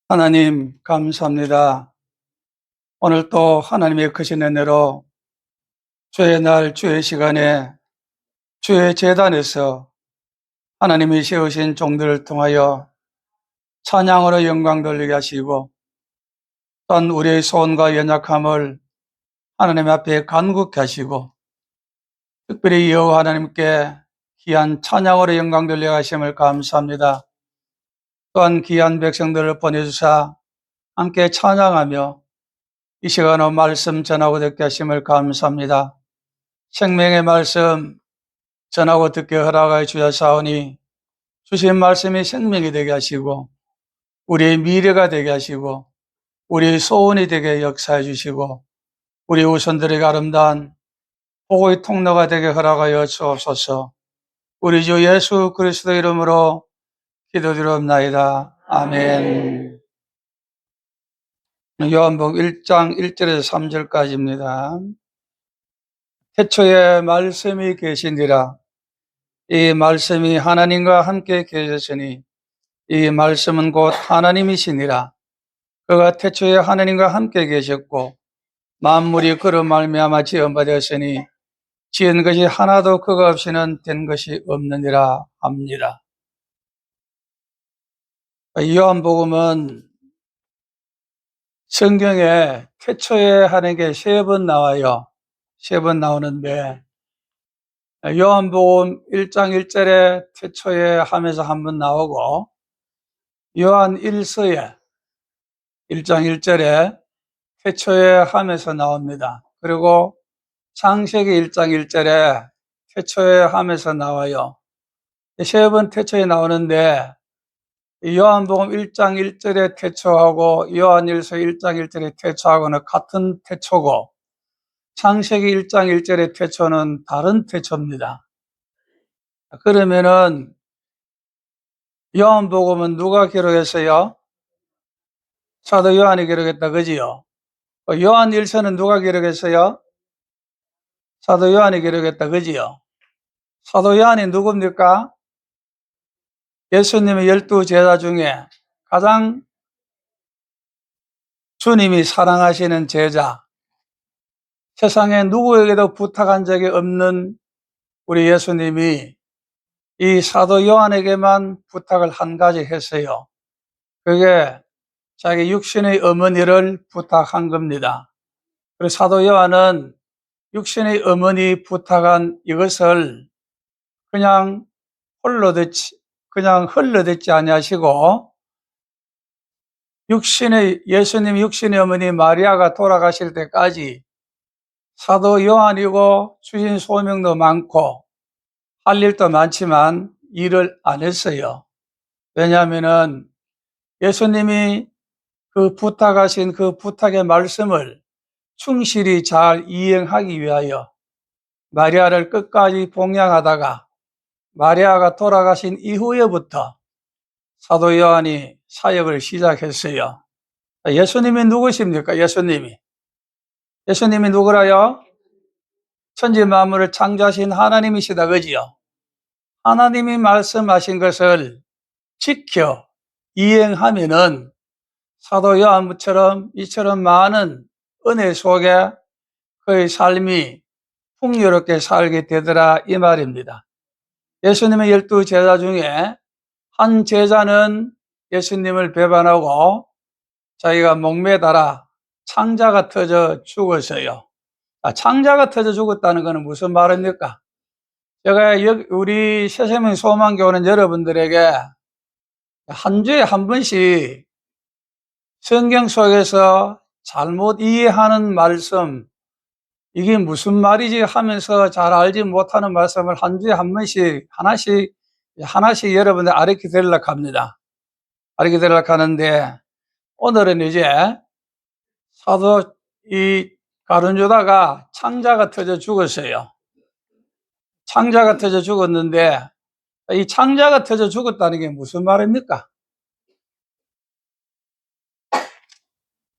하나님 감사합니다. 오늘 또 하나님의 크신 은혜로 주의 날 주의 시간에 주의 제단에서 하나님이 세우신 종들을 통하여 찬양으로 영광 돌리게 하시고 또한 우리의 소원과 연약함을 하나님 앞에 간구케 하시고 특별히 여호와 하나님께 귀한 찬양으로 영광 돌리게 하심을 감사합니다. 또한 귀한 백성들을 보내주사 함께 찬양하며 이 시간에 말씀 전하고 듣게 하심을 감사합니다. 생명의 말씀 전하고 듣게 허락하여 주셨사오니 주신 말씀이 생명이 되게 하시고 우리의 미래가 되게 하시고 우리의 소원이 되게 역사해 주시고 우리 후손들에게 아름다운 복의 통로가 되게 허락하여 주옵소서. 우리 주 예수 그리스도 이름으로 기도드리옵나이다. 아멘. 요한복음 1장 1절에서 3절까지입니다. 태초에 말씀이 계시니라. 이 말씀이 하나님과 함께 계셨으니 이 말씀은 곧 하나님이시니라. 그가 태초에 하나님과 함께 계셨고 만물이 그로 말미암아 지은 바 되었으니 지은 것이 하나도 그가 없이는 된 것이 없느니라 합니다. 요한복음은 성경에 태초에 하는 게 3번 나와요. 3번 나오는데 요한복음 1장 1절에 태초에 하면서 한 번 나오고 요한 1서에 1장 1절에 태초에 하면서 나옵니다. 그리고 창세기 1장 1절에 태초에 하면서 나와요. 3번 태초에 나오는데 요한복음 1장 1절에 태초하고 요한1서 1장 1절에 태초하고는 같은 태초고 창세기 1장 1절의 태초는 다른 태초입니다. 그러면은 요한복음은 누가 기록했어요? 사도 요한이 기록했다, 그지요? 요한1서는 누가 기록했어요? 사도 요한이 기록했다, 그지요? 사도 요한이 누굽니까? 예수님의 12제자 중에 가장 주님이 사랑하시는 제자, 세상에 누구에게도 부탁한 적이 없는 우리 예수님이 이 사도 요한에게만 부탁을 한 가지 했어요. 그게 자기 육신의 어머니를 부탁한 겁니다. 그리고 사도 요한은 육신의 어머니 부탁한 이것을 그냥 흘러듣지 아니하시고 예수님 육신의 어머니 마리아가 돌아가실 때까지 사도 요한이고 주신 소명도 많고 할 일도 많지만 일을 안 했어요. 왜냐하면은 예수님이 그 부탁하신 그 부탁의 말씀을 충실히 잘 이행하기 위하여 마리아를 끝까지 봉양하다가 마리아가 돌아가신 이후에부터 사도 요한이 사역을 시작했어요. 예수님이 누구십니까? 예수님이 누구라요? 천지 만물을 창조하신 하나님이시다, 그지요? 하나님이 말씀하신 것을 지켜 이행하면은 사도 요한처럼 이처럼 많은 은혜 속에 그의 삶이 풍요롭게 살게 되더라 이 말입니다. 예수님의 12제자 중에 한 제자는 예수님을 배반하고 자기가 목매달아 창자가 터져 죽었어요. 창자가 터져 죽었다는 것은 무슨 말입니까? 제가 우리 새생명 소망교회 오는 여러분들에게 한 주에 한 번씩 성경 속에서 잘못 이해하는 말씀, 이게 무슨 말이지 하면서 잘 알지 못하는 말씀을 한 주에 한 번씩 하나씩 여러분들 가르쳐 드리려고 합니다. 가르쳐 드리려고 하는데 오늘은 이제 사도 이 가룟유다가 창자가 터져 죽었어요. 창자가 터져 죽었는데 이 창자가 터져 죽었다는 게 무슨 말입니까?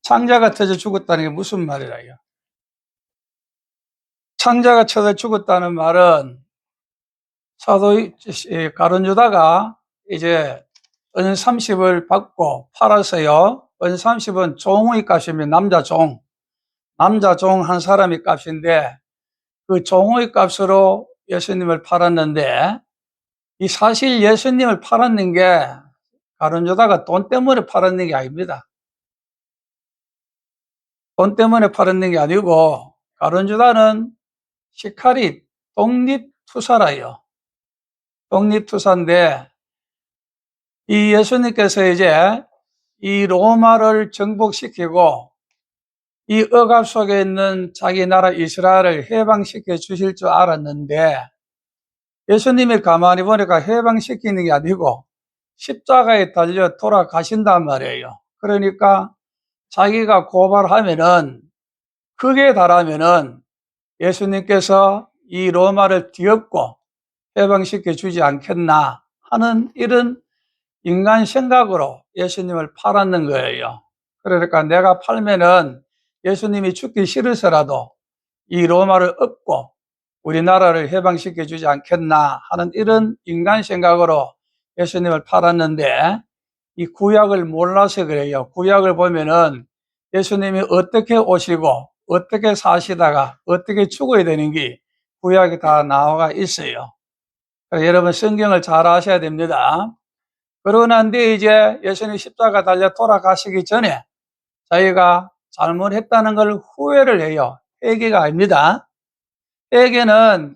창자가 터져 죽었다는 게 무슨 말이라요? 창자가 터져 죽었다는 말은 사도 가룟유다가 이제 은 30을 받고 팔아서요. 은 30은 종의 값입니다. 남자 종 한 사람의 값인데 그 종의 값으로 예수님을 팔았는데 이 사실 예수님을 팔았는 게 가룟 유다가 돈 때문에 팔았는 게 아닙니다. 돈 때문에 팔았는 게 아니고 가룟 유다는 시카리 독립투사라요. 독립투사인데 이 예수님께서 이제 이 로마를 정복시키고 이 억압 속에 있는 자기 나라 이스라엘을 해방시켜 주실 줄 알았는데 예수님이 가만히 보니까 해방시키는 게 아니고 십자가에 달려 돌아가신단 말이에요. 그러니까 자기가 고발하면은 극에 달하면은 예수님께서 이 로마를 뒤엎고 해방시켜 주지 않겠나 하는 이런 인간 생각으로 예수님을 팔았는 거예요. 그러니까 내가 팔면은 예수님이 죽기 싫어서라도 이 로마를 엎고 우리나라를 해방시켜 주지 않겠나 하는 이런 인간 생각으로 예수님을 팔았는데 이 구약을 몰라서 그래요. 구약을 보면은 예수님이 어떻게 오시고 어떻게 사시다가 어떻게 죽어야 되는지 구약이 다 나와 있어요. 여러분 성경을 잘 아셔야 됩니다. 그러고 난 뒤에 이제 예수님 십자가 달려 돌아가시기 전에 자기가 잘못했다는 걸 후회를 해요. 회개가 아닙니다. 회개는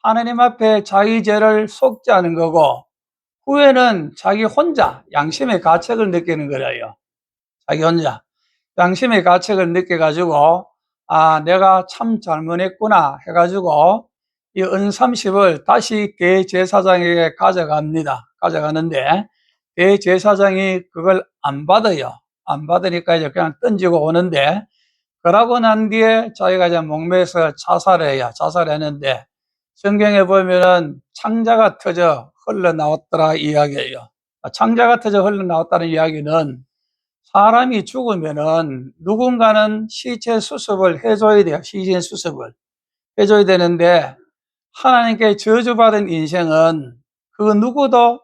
하나님 앞에 자기 죄를 속죄하는 거고 후회는 자기 혼자 양심의 가책을 느끼는 거예요. 자기 혼자 양심의 가책을 느껴가지고 아 내가 참 잘못했구나 해가지고 이 은 30을 다시 대제사장에게 가져가는데 대제사장이 그걸 안 받아요. 안 받으니까 이제 그냥 던지고 오는데 그러고 난 뒤에 자기가 이제 목매서 자살했는데 성경에 보면은 창자가 터져 흘러나왔더라 이야기예요. 창자가 터져 흘러나왔다는 이야기는 사람이 죽으면은 누군가는 시체 수습을 해줘야 돼요. 시신 수습을 해줘야 되는데 하나님께 저주받은 인생은 그 누구도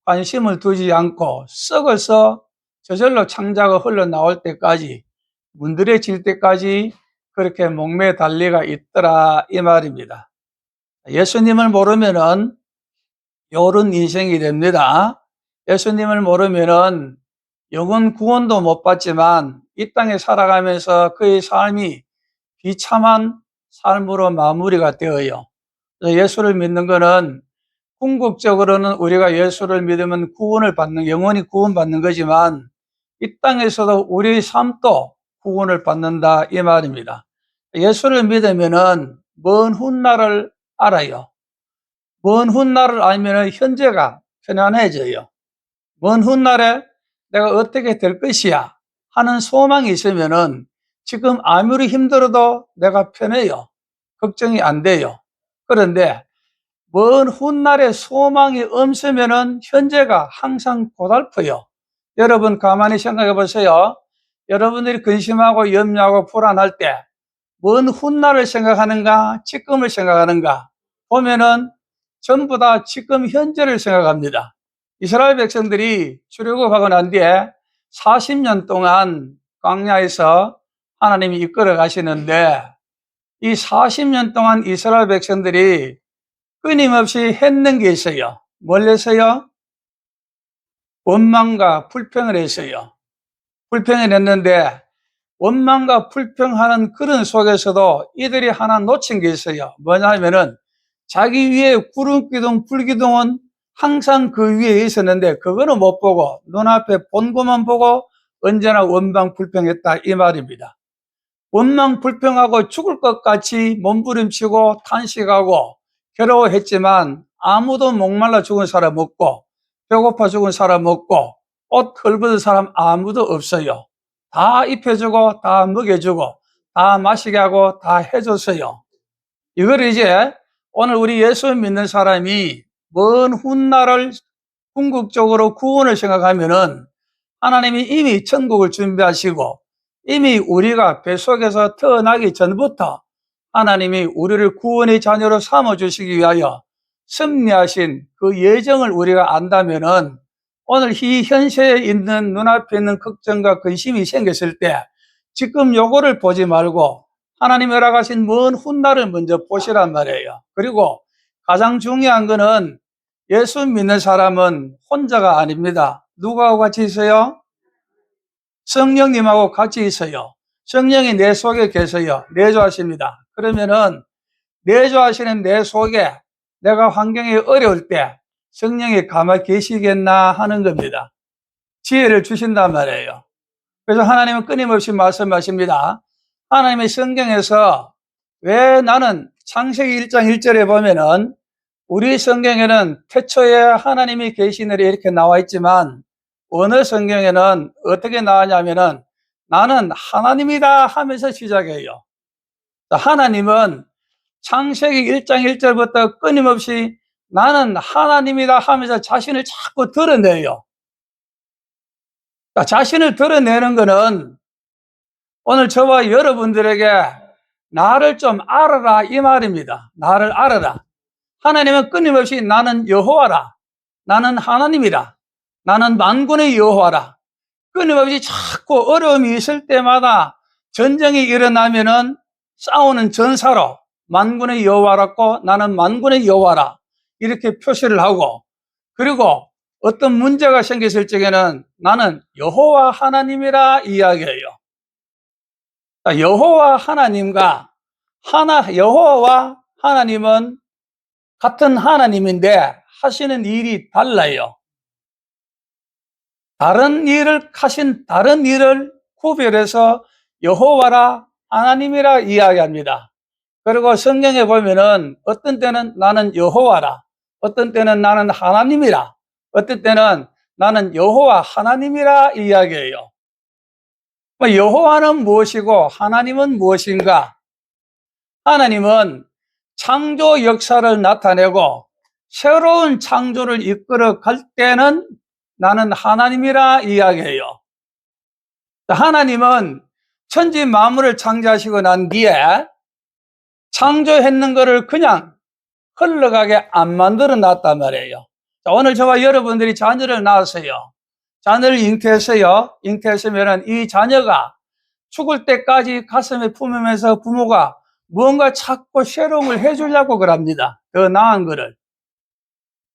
관심을 두지 않고 썩어서 저절로 창자가 흘러나올 때까지 문드러질 때까지 그렇게 목매 달리가 있더라 이 말입니다. 예수님을 모르면은 요런 인생이 됩니다. 예수님을 모르면은 영원 구원도 못 받지만 이 땅에 살아가면서 그의 삶이 비참한 삶으로 마무리가 되어요. 예수를 믿는 것은 궁극적으로는 우리가 예수를 믿으면 구원을 받는, 영원히 구원받는 거지만 이 땅에서도 우리의 삶도 구원을 받는다 이 말입니다. 예수를 믿으면은 먼 훗날을 알아요. 먼 훗날을 알면은 현재가 편안해져요. 먼 훗날에 내가 어떻게 될 것이야 하는 소망이 있으면은 지금 아무리 힘들어도 내가 편해요. 걱정이 안 돼요. 그런데 먼 훗날에 소망이 없으면은 현재가 항상 고달퍼요. 여러분 가만히 생각해 보세요. 여러분들이 근심하고 염려하고 불안할 때 먼 훗날을 생각하는가 지금을 생각하는가 보면은 전부 다 지금 현재를 생각합니다. 이스라엘 백성들이 출애굽하고 난 뒤에 40년 동안 광야에서 하나님이 이끌어 가시는데 이 40년 동안 이스라엘 백성들이 끊임없이 했는 게 있어요. 뭘 했어요? 원망과 불평을 했어요. 불평을 했는데 원망과 불평하는 그런 속에서도 이들이 하나 놓친 게 있어요. 뭐냐면은 자기 위에 구름기둥, 불기둥은 항상 그 위에 있었는데 그거는 못 보고 눈앞에 본 것만 보고 언제나 원망 불평했다 이 말입니다. 원망 불평하고 죽을 것 같이 몸부림치고 탄식하고 괴로워했지만 아무도 목말라 죽은 사람 없고 배고파 죽은 사람 없고 옷 헐벗은 사람 아무도 없어요. 다 입혀주고 다 먹여주고 다 마시게 하고 다 해줬어요. 이걸 이제 오늘 우리 예수 믿는 사람이 먼 훗날을 궁극적으로 구원을 생각하면은 하나님이 이미 천국을 준비하시고 이미 우리가 뱃속에서 태어나기 전부터 하나님이 우리를 구원의 자녀로 삼아주시기 위하여 섭리하신 그 예정을 우리가 안다면은 오늘 이 현세에 있는 눈앞에 있는 걱정과 근심이 생겼을 때 지금 요거를 보지 말고 하나님이 허락하신 먼 훗날을 먼저 보시란 말이에요. 그리고 가장 중요한 거는 예수 믿는 사람은 혼자가 아닙니다. 누구하고 같이 있어요? 성령님하고 같이 있어요. 성령이 내 속에 계세요. 내주하십니다. 그러면은 내주하시는 내 속에 내가 환경이 어려울 때 성령이 가만히 계시겠나 하는 겁니다. 지혜를 주신단 말이에요. 그래서 하나님은 끊임없이 말씀하십니다. 하나님의 성경에서 왜 나는 창세기 1장 1절에 보면은 우리 성경에는 태초에 하나님이 계시느라 이렇게 나와 있지만 어느 성경에는 어떻게 나왔냐면은 나는 하나님이다 하면서 시작해요. 하나님은 창세기 1장 1절부터 끊임없이 나는 하나님이다 하면서 자신을 자꾸 드러내요. 자신을 드러내는 것은 오늘 저와 여러분들에게 나를 좀 알아라 이 말입니다. 나를 알아라. 하나님은 끊임없이 나는 여호와라. 나는 하나님이라. 나는 만군의 여호와라. 끊임없이 자꾸 어려움이 있을 때마다 전쟁이 일어나면은 싸우는 전사로 만군의 여호와라고 나는 만군의 여호와라 이렇게 표시를 하고, 그리고 어떤 문제가 생겼을 적에는 나는 여호와 하나님이라 이야기해요. 여호와 하나님과 여호와와 하나님은 같은 하나님인데 하시는 일이 달라요. 다른 일을 구별해서 여호와라 하나님이라 이야기합니다. 그리고 성경에 보면은 어떤 때는 나는 여호와라, 어떤 때는 나는 하나님이라, 어떤 때는 나는 여호와 하나님이라 이야기해요. 여호와는 무엇이고 하나님은 무엇인가? 하나님은 창조 역사를 나타내고 새로운 창조를 이끌어 갈 때는 나는 하나님이라 이야기해요. 하나님은 천지 만물을 창조하시고 난 뒤에 창조했는 것을 그냥 흘러가게 안 만들어 놨단 말이에요. 오늘 저와 여러분들이 자녀를 낳았어요. 자녀를 잉태했어요. 잉태했으면 이 자녀가 죽을 때까지 가슴에 품으면서 부모가 무언가 찾고 새로운 걸 해주려고 그럽니다. 더 나은 거를.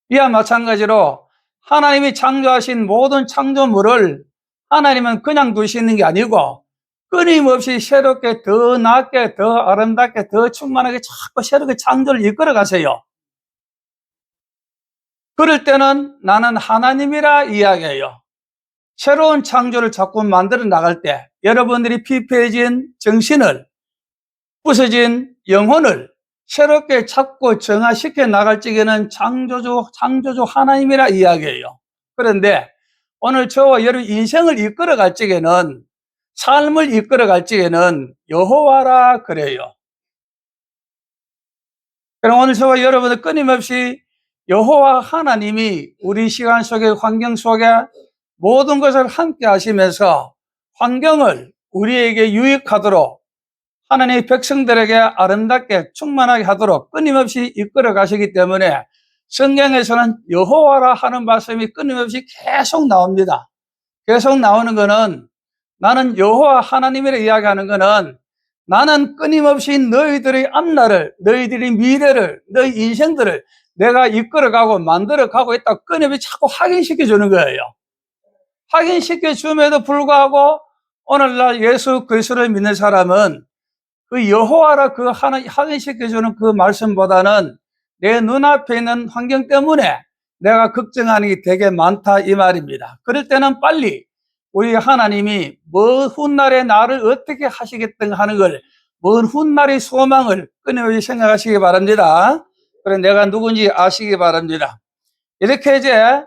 이와 마찬가지로 하나님이 창조하신 모든 창조물을 하나님은 그냥 두시는 게 아니고 끊임없이 새롭게 더 낫게 더 아름답게 더 충만하게 자꾸 새롭게 창조를 이끌어 가세요. 그럴 때는 나는 하나님이라 이야기해요. 새로운 창조를 자꾸 만들어 나갈 때 여러분들이 피폐해진 정신을, 부서진 영혼을 새롭게 찾고 정화시켜 나갈 적에는 창조주 하나님이라 이야기해요. 그런데 오늘 저와 여러분 인생을 이끌어 갈 적에는, 삶을 이끌어 갈 적에는 여호와라 그래요. 그럼 오늘 저와 여러분들 끊임없이 여호와 하나님이 우리 시간 속에, 환경 속에 모든 것을 함께 하시면서 환경을 우리에게 유익하도록, 하나님의 백성들에게 아름답게 충만하게 하도록 끊임없이 이끌어 가시기 때문에 성경에서는 여호와라 하는 말씀이 끊임없이 계속 나옵니다. 계속 나오는 것은 나는 여호와 하나님이라 이야기하는 것은 나는 끊임없이 너희들의 앞날을, 너희들의 미래를, 너희 인생들을 내가 이끌어가고 만들어가고 있다고 끊임없이 자꾸 확인시켜 주는 거예요. 확인시켜 줌에도 불구하고 오늘날 예수 그리스도를 믿는 사람은 그 여호와라 그 확인시켜주는 그 말씀보다는 내 눈앞에 있는 환경 때문에 내가 걱정하는 게 되게 많다 이 말입니다. 그럴 때는 빨리 우리 하나님이 먼 훗날에 나를 어떻게 하시겠든 하는 걸, 먼 훗날의 소망을 끊임없이 생각하시기 바랍니다. 그래 내가 누군지 아시기 바랍니다. 이렇게 이제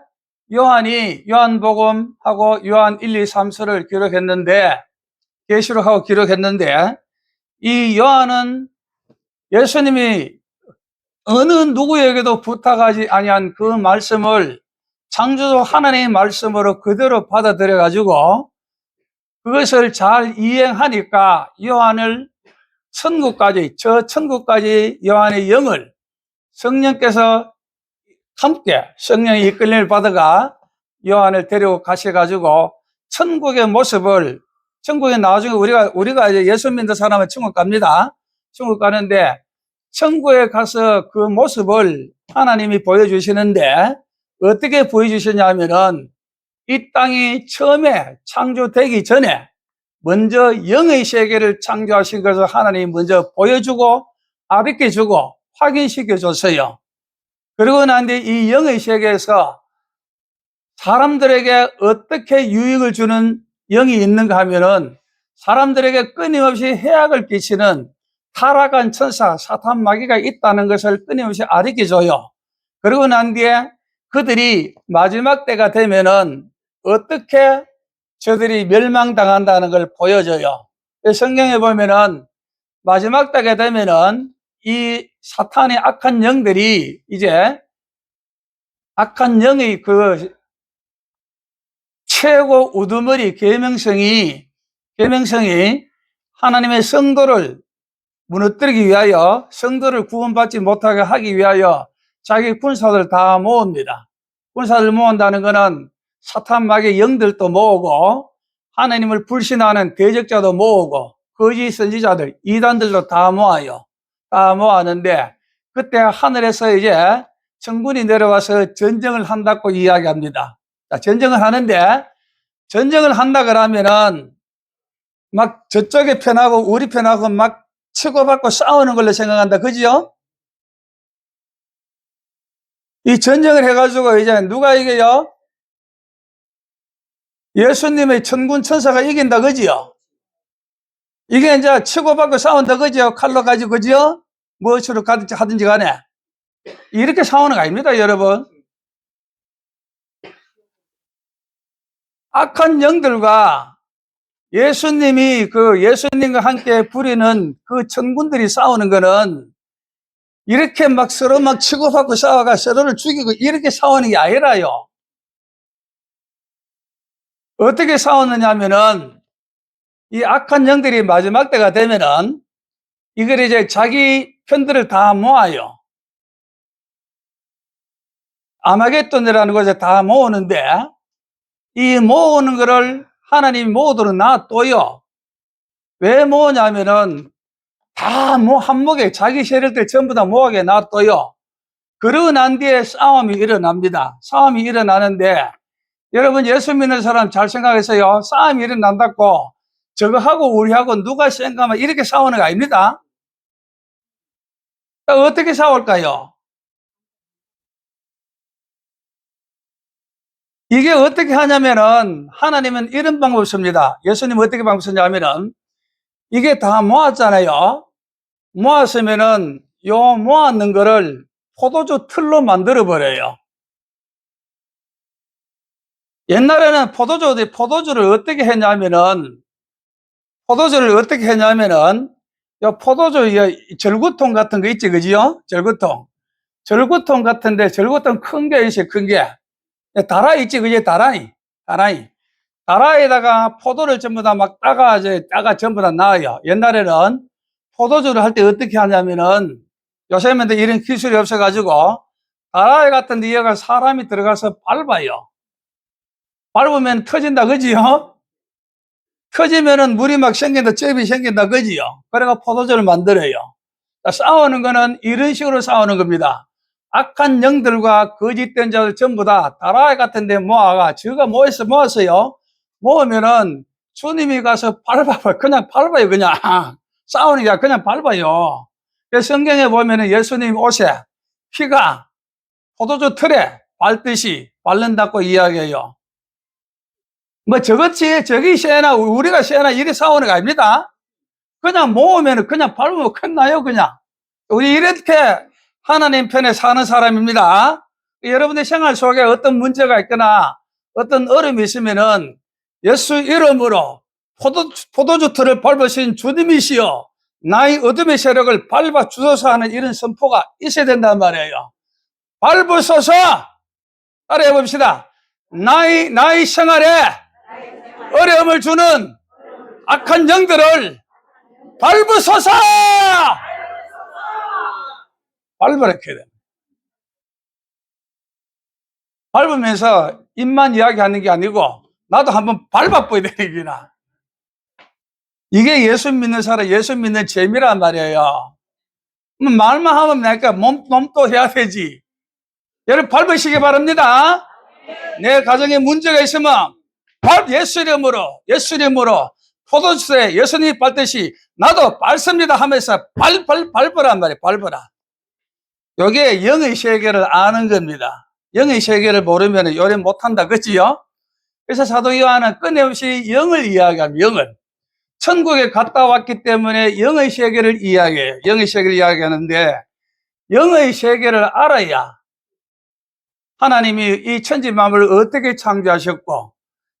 요한이 요한복음하고 요한 1, 2, 3서를 기록했는데, 계시록하고 기록했는데, 이 요한은 예수님이 어느 누구에게도 부탁하지 아니한 그 말씀을 창조주 하나님의 말씀으로 그대로 받아들여 가지고 그것을 잘 이행하니까 요한을 천국까지 요한의 영을 성령께서 함께 성령의 이끌림을 받아가 요한을 데리고 가셔가지고 천국의 모습을, 천국에 나중에 우리가 이제 예수 믿는 사람은 천국 갑니다. 천국 가는데 천국에 가서 그 모습을 하나님이 보여주시는데 어떻게 보여주시냐면은 이 땅이 처음에 창조되기 전에 먼저 영의 세계를 창조하신 것을 하나님이 먼저 보여주고 가르쳐주고 확인시켜줬어요. 그러고 난 뒤에 이 영의 세계에서 사람들에게 어떻게 유익을 주는 영이 있는가 하면은 사람들에게 끊임없이 해악을 끼치는 타락한 천사 사탄 마귀가 있다는 것을 끊임없이 가르쳐줘요. 그러고 난 뒤에 그들이 마지막 때가 되면은 어떻게 저들이 멸망당한다는 걸 보여줘요. 성경에 보면은 마지막 때가 되면은 이 사탄의 악한 영들이 이제 악한 영의 그 최고 우두머리 계명성이 하나님의 성도를 무너뜨리기 위하여, 성도를 구원받지 못하게 하기 위하여 자기 군사들 다 모읍니다. 군사들 모은다는 것은 사탄 마귀의 영들도 모으고 하나님을 불신하는 대적자도 모으고 거짓 선지자들, 이단들도 다 모아요. 다 모았는데 그때 하늘에서 이제 천군이 내려와서 전쟁을 한다고 이야기합니다. 자, 전쟁을 하는데 전쟁을 한다 그러면은 막 저쪽에 편하고 우리 편하고 막 치고받고 싸우는 걸로 생각한다. 그지요? 이 전쟁을 해가지고 이제 누가 이겨요? 예수님의 천군 천사가 이긴다. 그지요? 이게 이제 치고받고 싸운다. 그지요? 칼로 가지고. 그지요? 무엇으로 하든지 간에. 이렇게 싸우는 거 아닙니다, 여러분. 악한 영들과 예수님과 함께 부리는 그 천군들이 싸우는 거는 이렇게 막 서로 막 치고받고 싸워가 서로를 죽이고 이렇게 싸우는 게 아니라요. 어떻게 싸우느냐 하면은 이 악한 영들이 마지막 때가 되면은 이걸 이제 자기 편들을 다 모아요. 아마겟돈이라는 곳에 다 모으는데 이 모으는 거를 하나님이 모으도록 놔둬요. 왜 모으냐면은 다 한목에 자기 세력들 전부 다 모으게 놔둬요. 그러고 난 뒤에 싸움이 일어납니다. 싸움이 일어나는데 여러분 예수 믿는 사람 잘 생각해서요. 싸움이 일어난다고 저거하고 우리하고 누가 센가 이렇게 싸우는 거 아닙니다. 어떻게 싸울까요? 이게 어떻게 하냐면은 하나님은 이런 방법을 씁니다. 예수님은 어떻게 방법 쓰냐면은 이게 다 모았잖아요. 모았으면은 요 모았는 거를 포도주 틀로 만들어 버려요. 옛날에는 포도주를 어떻게 했냐면은 요 포도주 절구통 같은 거 있지, 그지요? 절구통 같은데 절구통 큰 게 있어요, 큰 게. 다라이 있지, 그지? 다라이에다가 포도를 전부 다 막 따가 전부 다 나와요. 옛날에는 포도주를 할 때 어떻게 하냐면은 요새는 이런 기술이 없어가지고 다라이 같은 데 여가 사람이 들어가서 밟아요. 밟으면 터진다, 그지요? 터지면은 물이 막 생긴다, 즙이 생긴다, 그지요? 그래가 포도주를 만들어요. 싸우는 거는 이런 식으로 싸우는 겁니다. 악한 영들과 거짓된 자들 전부 다 다라이 같은 데 모아가 저가 모았어요. 모으면은 주님이 가서 밟아봐요. 그냥 밟아요, 그냥. 싸우는 게 아니라 그냥 밟아요. 성경에 보면은 예수님 옷에 피가 포도주 틀에 밟듯이 밟는다고 이야기해요. 뭐 저기 세나 우리가 세나 이렇게 싸우는 거 아닙니다. 그냥 모으면 그냥 밟으면 끝나요, 그냥. 우리 이렇게 하나님 편에 사는 사람입니다. 여러분의 생활 속에 어떤 문제가 있거나 어떤 어려움이 있으면은 예수 이름으로 포도주 틀을 밟으신 주님이시여 나의 어둠의 세력을 밟아 주소서 하는 이런 선포가 있어야 된단 말이에요. 밟으소서. 따라해 봅시다. 나의 생활에 어려움을 주는 악한 영들을 밟으소서! 밟으라, 그래. 밟으면서 입만 이야기하는 게 아니고 나도 한번 밟아봐야 되겠구나. 이게 예수 믿는 사람, 예수 믿는 재미란 말이에요. 말만 하면 내가 몸도 해야 되지. 여러분 밟으시기 바랍니다. 내 가정에 문제가 있으면 예수 이름으로 포도주에 예수님이 밟듯이 나도 밟습니다 하면서 밟으란 말이에요. 밟으라. 이게 영의 세계를 아는 겁니다. 영의 세계를 모르면 요리 못한다 그치요? 그래서 사도 요한은 끊임없이 영을 이야기합니다. 영을. 천국에 갔다 왔기 때문에 영의 세계를 이야기해요. 영의 세계를 이야기하는데 영의 세계를 알아야 하나님이 이 천지 만물을 어떻게 창조하셨고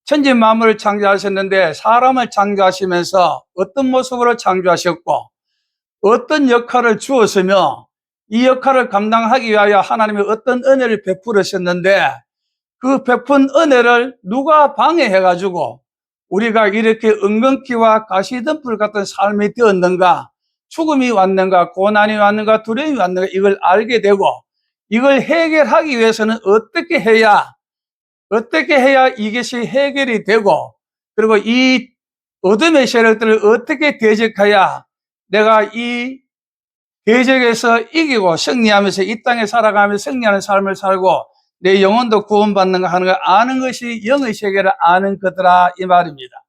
천지 만물을 창조하셨는데 사람을 창조하시면서 어떤 모습으로 창조하셨고 어떤 역할을 주었으며 이 역할을 감당하기 위하여 하나님이 어떤 은혜를 베풀으셨는데 그 베푼 은혜를 누가 방해해가지고 우리가 이렇게 은근키와 가시덤불 같은 삶이 되었는가, 죽음이 왔는가, 고난이 왔는가, 두려움이 왔는가 이걸 알게 되고 이걸 해결하기 위해서는 어떻게 해야 이것이 해결이 되고 그리고 이 어둠의 세력들을 어떻게 대적해야 내가 이 대적에서 이기고 승리하면서 이 땅에 살아가며 승리하는 삶을 살고 내 영혼도 구원받는가 하는 걸 아는 것이 영의 세계를 아는 거더라 이 말입니다.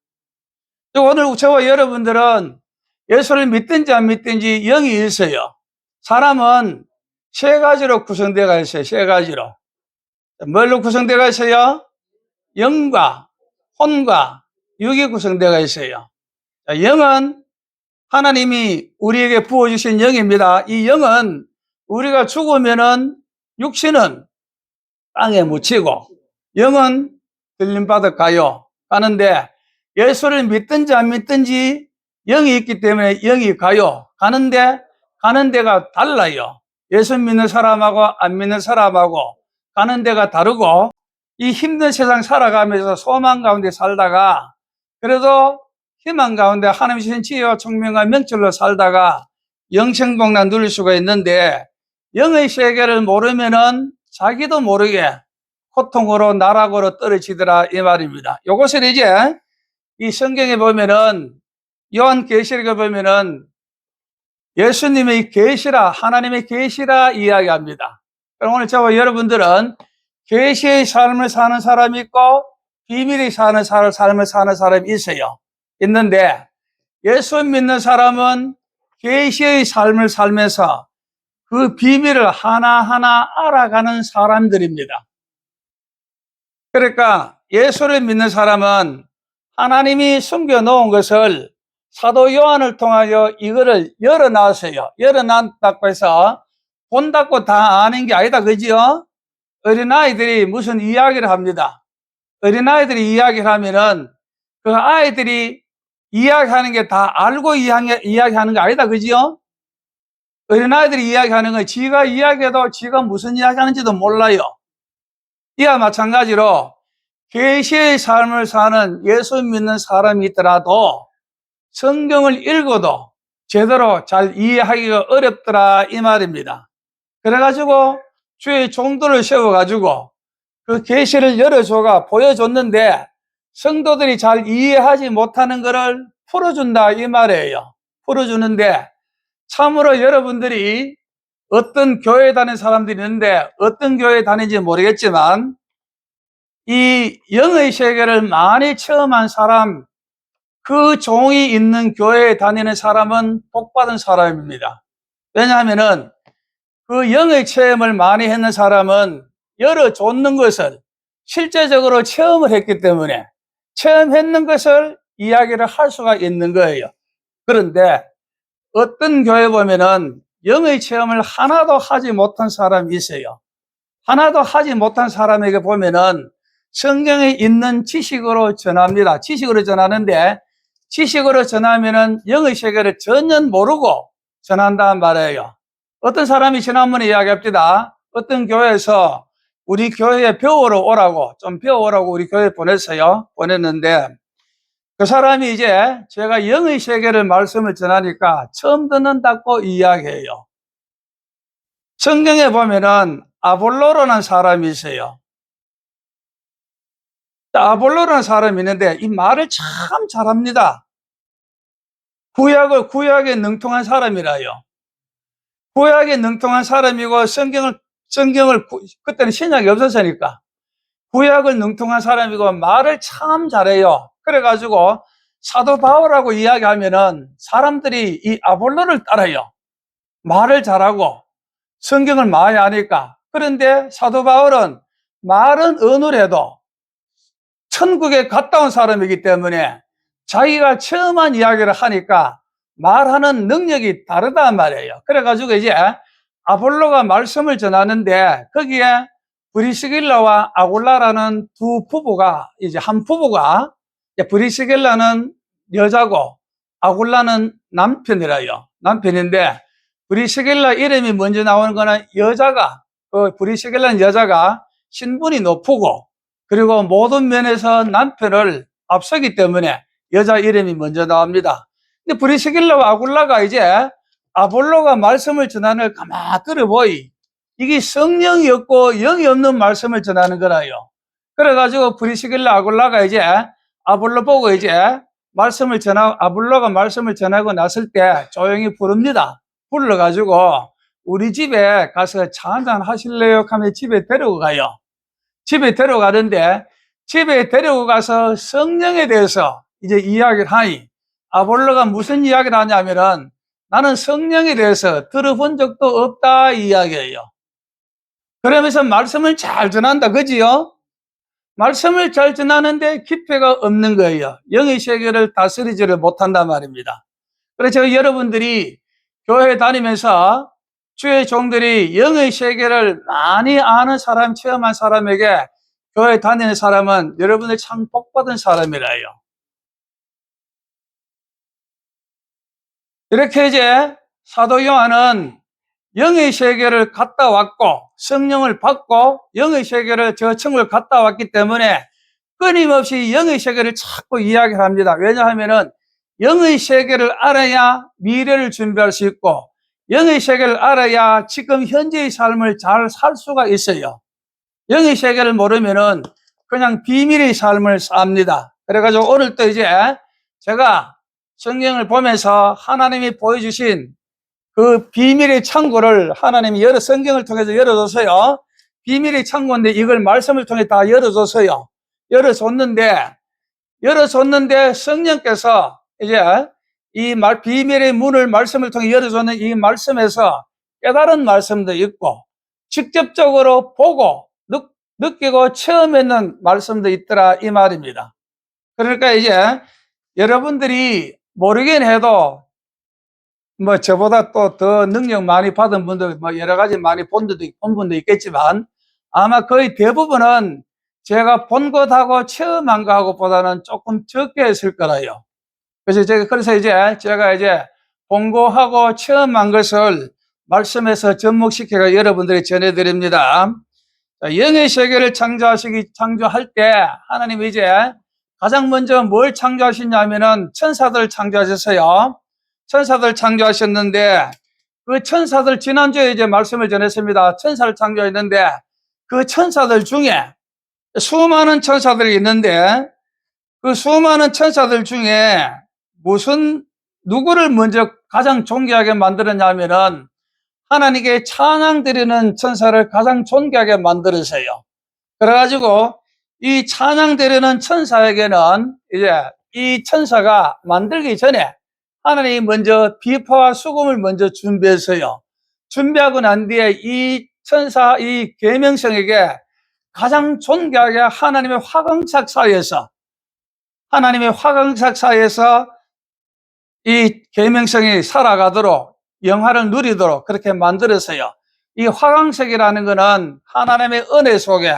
오늘 저와 여러분들은 예수를 믿든지 안 믿든지 영이 있어요. 사람은 세 가지로 구성되어 있어요. 세 가지로. 뭘로 구성되어 있어요? 영과 혼과 육이 구성되어 있어요. 영은 하나님이 우리에게 부어주신 영입니다. 이 영은 우리가 죽으면은 육신은 땅에 묻히고 영은 들림바닥 가는데 예수를 믿든지 안 믿든지 영이 있기 때문에 영이 가는 데가 달라요. 예수 믿는 사람하고 안 믿는 사람하고 가는 데가 다르고 이 힘든 세상 살아가면서 소망 가운데 살다가 그래도 희망 가운데 하나님 주신 지혜와 총명과 명철로 살다가 영생복락 누릴 수가 있는데 영의 세계를 모르면은 자기도 모르게 고통으로 나락으로 떨어지더라 이 말입니다. 요것을 이제 이 성경에 보면은 요한계시록에 보면은 예수님의 계시라 하나님의 계시라 이야기합니다. 그럼 오늘 저와 여러분들은 계시의 삶을 사는 사람이 있고 비밀의 삶을 사는 사람이 있어요. 있는데 예수 믿는 사람은 계시의 삶을 살면서 그 비밀을 하나하나 알아가는 사람들입니다. 그러니까 예수를 믿는 사람은 하나님이 숨겨놓은 것을 사도 요한을 통하여 이거를 열어놨어요. 열어놨다고 해서 본다고 다 아는 게 아니다. 그지요? 어린아이들이 무슨 이야기를 합니다. 어린아이들이 이야기를 하면은 그 아이들이 이야기하는 게 다 알고 이야기하는 거 아니다. 그지요? 어린아이들이 이야기하는 건 지가 이야기해도 지가 무슨 이야기하는지도 몰라요. 이와 마찬가지로 계시의 삶을 사는 예수 믿는 사람이 있더라도 성경을 읽어도 제대로 잘 이해하기가 어렵더라 이 말입니다. 그래가지고 주의 종도를 세워가지고 그 계시를 열어줘가 보여줬는데 성도들이 잘 이해하지 못하는 것을 풀어준다 이 말이에요. 풀어주는데 참으로 여러분들이 어떤 교회에 다니는 사람들이 있는데 어떤 교회에 다니는지 모르겠지만 이 영의 세계를 많이 체험한 사람, 그 종이 있는 교회에 다니는 사람은 복받은 사람입니다. 왜냐하면은 그 영의 체험을 많이 했는 사람은 열어줬는 것을 실제적으로 체험을 했기 때문에 체험했는 것을 이야기를 할 수가 있는 거예요. 그런데 어떤 교회 보면은 영의 체험을 하나도 하지 못한 사람이 있어요. 하나도 하지 못한 사람에게 보면은 성경에 있는 지식으로 전합니다. 지식으로 전하는데 지식으로 전하면은 영의 세계를 전혀 모르고 전한다는 말이에요. 어떤 사람이 지난번에 이야기합니다. 어떤 교회에서 우리 교회에 배우러 오라고 좀 배워오라고 우리 교회에 보냈는데 그 사람이 이제 제가 영의 세계를 말씀을 전하니까 처음 듣는다고 이야기해요. 성경에 보면은 아볼로라는 사람이 있어요. 아볼로라는 사람이 있는데 이 말을 참 잘합니다. 구약에 능통한 사람이라요. 구약에 능통한 사람이고 성경을 그때는 신약이 없었으니까 구약을 능통한 사람이고 말을 참 잘해요. 그래가지고 사도 바울하고 이야기하면은 사람들이 이 아볼로를 따라요. 말을 잘하고 성경을 많이 아니까. 그런데 사도 바울은 말은 어느래도 천국에 갔다 온 사람이기 때문에 자기가 처음한 이야기를 하니까 말하는 능력이 다르단 말이에요. 그래가지고 이제 아볼로가 말씀을 전하는데 거기에 브리스길라와 아굴라라는 두 부부가 이제 한 부부가 브리스길라는 여자고 아굴라는 남편이라요. 남편인데 브리스길라 이름이 먼저 나오는 거는 여자가 브리스길라는 여자가 신분이 높고 그리고 모든 면에서 남편을 앞서기 때문에 여자 이름이 먼저 나옵니다. 근데 브리스길라와 아굴라가 이제 아볼로가 말씀을 전하는 걸 가만 들어보이 이게 성령이 없고 영이 없는 말씀을 전하는 거라요. 그래가지고 브리스길라 아굴라가 이제 아볼로 보고 이제 아볼로가 말씀을 전하고 났을 때 조용히 부릅니다. 불러가지고 우리 집에 가서 차 한잔 하실래요? 하면 집에 데려가요. 집에 데려가는데 집에 데리고 가서 성령에 대해서 이제 이야기를 하니 아볼로가 무슨 이야기를 하냐면은 나는 성령에 대해서 들어본 적도 없다 이 이야기예요. 그러면서 말씀을 잘 전한다 그지요? 말씀을 잘 전하는데 깊이가 없는 거예요. 영의 세계를 다스리지를 못한단 말입니다. 그래서 여러분들이 교회 다니면서 주의 종들이 영의 세계를 많이 아는 사람, 체험한 사람에게 교회 다니는 사람은 여러분들 참 복받은 사람이라요. 이렇게 이제 사도 요한은 영의 세계를 갔다 왔고 성령을 받고 영의 세계를 저 천국을 갔다 왔기 때문에 끊임없이 영의 세계를 자꾸 이야기를 합니다. 왜냐하면은 영의 세계를 알아야 미래를 준비할 수 있고 영의 세계를 알아야 지금 현재의 삶을 잘 살 수가 있어요. 영의 세계를 모르면은 그냥 비밀의 삶을 삽니다. 그래가지고 오늘 또 이제 제가 성경을 보면서 하나님이 보여주신 그 비밀의 창고를 하나님이 성경을 통해서 열어줬어요. 비밀의 창고인데 이걸 말씀을 통해 다 열어줬어요. 열어줬는데 성령께서 이제 비밀의 문을 말씀을 통해 열어줬는 이 말씀에서 깨달은 말씀도 있고 직접적으로 보고 느끼고 체험했는 말씀도 있더라 이 말입니다. 그러니까 이제 여러분들이 모르긴 해도 뭐 저보다 또 더 능력 많이 받은 분들 뭐 여러 가지 많이 본 분도 있겠지만 아마 거의 대부분은 제가 본 것하고 체험한 것하고 보다는 조금 적게 했을 거라요. 그래서 이제 제가 이제 본 거하고 체험한 것을 말씀에서 접목시켜서 여러분들이 전해드립니다. 영의 세계를 창조할 때 하나님이 이제 가장 먼저 뭘 창조하셨냐면은 천사들을 창조하셨어요. 천사들 창조하셨는데 그 천사들 지난주에 이제 말씀을 전했습니다. 천사를 창조했는데 그 천사들 중에 수많은 천사들이 있는데 그 수많은 천사들 중에 누구를 먼저 가장 존귀하게 만들었냐면은 하나님께 찬양 드리는 천사를 가장 존귀하게 만들으세요. 그래가지고 이 찬양 드리는 천사에게는 이제 이 천사가 만들기 전에 하나님이 먼저 비파와 수금을 먼저 준비했어요. 준비하고 난 뒤에 이 계명성에게 가장 존귀하게 하나님의 화강삭 사이에서 이 계명성이 살아가도록 영화를 누리도록 그렇게 만들었어요. 이 화강색이라는 것은 하나님의 은혜 속에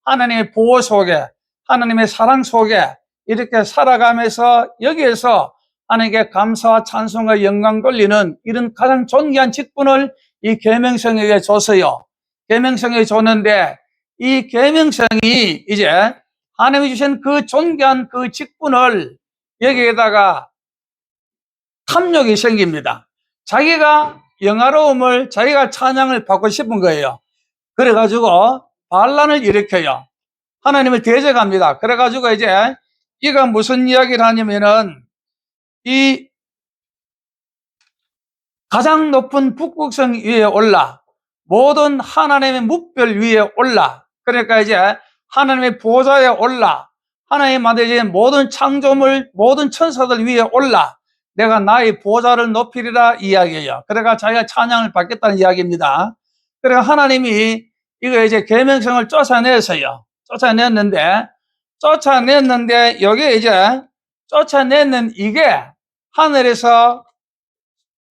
하나님의 보호 속에 하나님의 사랑 속에 이렇게 살아가면서 여기에서 하나님께 감사와 찬송과 영광 돌리는 이런 가장 존귀한 직분을 이 계명성에게 줬어요. 계명성에게 줬는데 이 계명성이 이제 하나님이 주신 그 존귀한 그 직분을 여기에다가 탐욕이 생깁니다. 자기가 영화로움을, 자기가 찬양을 받고 싶은 거예요. 그래가지고 반란을 일으켜요. 하나님을 대적합니다. 그래가지고 이제 이가 무슨 이야기를 하냐면은 이 가장 높은 북극성 위에 올라 모든 하나님의 묵별 위에 올라, 그러니까 이제 하나님의 보좌에 올라 하나님 만드신 모든 창조물 모든 천사들 위에 올라 내가 나의 보좌를 높이리라 이야기예요. 그러니까 자기가 찬양을 받겠다는 이야기입니다. 그러니까 하나님이 이거 이제 계명성을 쫓아냈어요. 쫓아냈는데 여기에 이제 쫓아내는 이게 하늘에서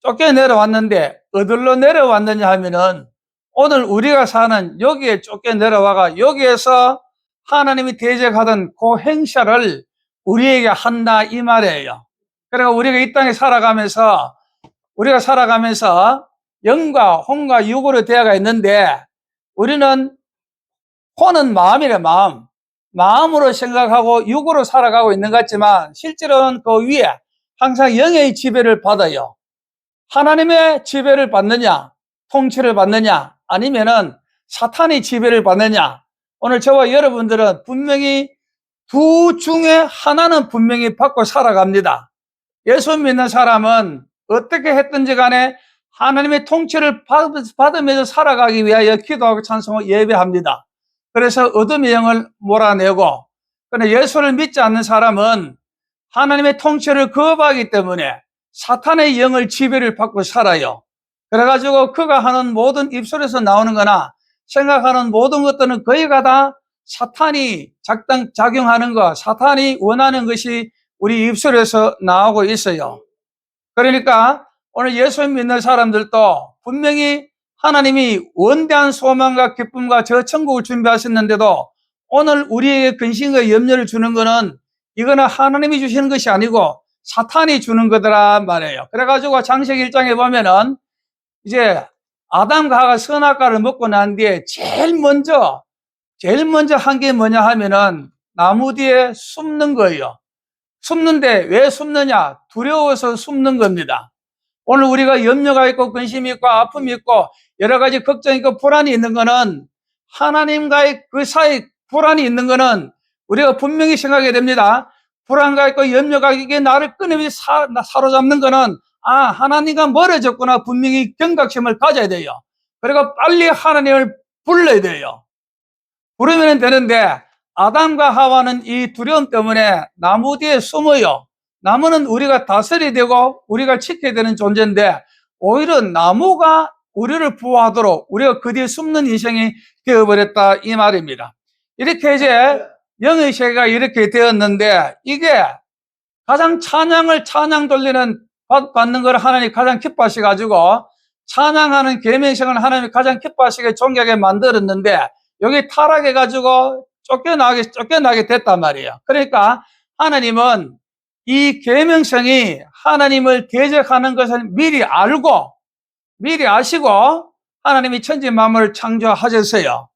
쫓겨 내려왔는데 어디로 내려왔느냐 하면은 오늘 우리가 사는 여기에 쫓겨 내려와가 여기에서 하나님이 대적하던 그 행사를 우리에게 한다 이 말이에요. 그러니까 우리가 이 땅에 살아가면서 영과 혼과 육으로 되어가 있는데 우리는 혼은 마음이래. 마음으로 생각하고 육으로 살아가고 있는 것 같지만 실제로는 그 위에 항상 영의 지배를 받아요. 하나님의 지배를 받느냐, 통치를 받느냐, 아니면은 사탄의 지배를 받느냐. 오늘 저와 여러분들은 분명히 두 중에 하나는 분명히 받고 살아갑니다. 예수 믿는 사람은 어떻게 했든지 간에 하나님의 통치를 받으면서 살아가기 위하여 기도하고 찬송하고 예배합니다. 그래서 어둠의 영을 몰아내고, 그런데 예수를 믿지 않는 사람은 하나님의 통치를 거부하기 때문에 사탄의 영을 지배를 받고 살아요. 그래가지고 그가 하는 모든 입술에서 나오는 거나 생각하는 모든 것들은 거의가 다 사탄이 작용하는 것, 사탄이 원하는 것이 우리 입술에서 나오고 있어요. 그러니까 오늘 예수 믿는 사람들도 분명히 하나님이 원대한 소망과 기쁨과 저 천국을 준비하셨는데도 오늘 우리에게 근심과 염려를 주는 것은 이거는 하나님이 주시는 것이 아니고 사탄이 주는 거더라 말이에요. 그래가지고 창세기 1장에 보면은 이제 아담과 하와가 선악과를 먹고 난 뒤에 제일 먼저 한 게 뭐냐 하면은 나무 뒤에 숨는 거예요. 숨는데 왜 숨느냐? 두려워서 숨는 겁니다. 오늘 우리가 염려가 있고 근심이 있고 아픔이 있고 여러 가지 걱정이 있고 불안이 있는 거는 하나님과의 그 사이 불안이 있는 거는 우리가 분명히 생각해야 됩니다. 불안가 있고 염려가 이게 나를 끊임없이 사로잡는 거는 하나님과 멀어졌구나 분명히 경각심을 가져야 돼요. 그리고 빨리 하나님을 불러야 돼요. 부르면 되는데 아담과 하와는 이 두려움 때문에 나무 뒤에 숨어요. 나무는 우리가 다스려야 되고 우리가 지켜야 되는 존재인데 오히려 나무가 우리를 보호하도록 우리가 그 뒤에 숨는 인생이 되어버렸다 이 말입니다. 이렇게 이제 영의 세계가 이렇게 되었는데 이게 가장 찬양 돌리는 받는 걸 하나님이 가장 기뻐하셔가지고 찬양하는 계명성을 하나님이 가장 기뻐하시게 존귀하게 만들었는데 여기 타락해가지고 쫓겨나게 됐단 말이에요. 그러니까 하나님은 이 계명성이 하나님을 대적하는 것을 미리 아시고 하나님이 천지 만물을 창조하셨어요.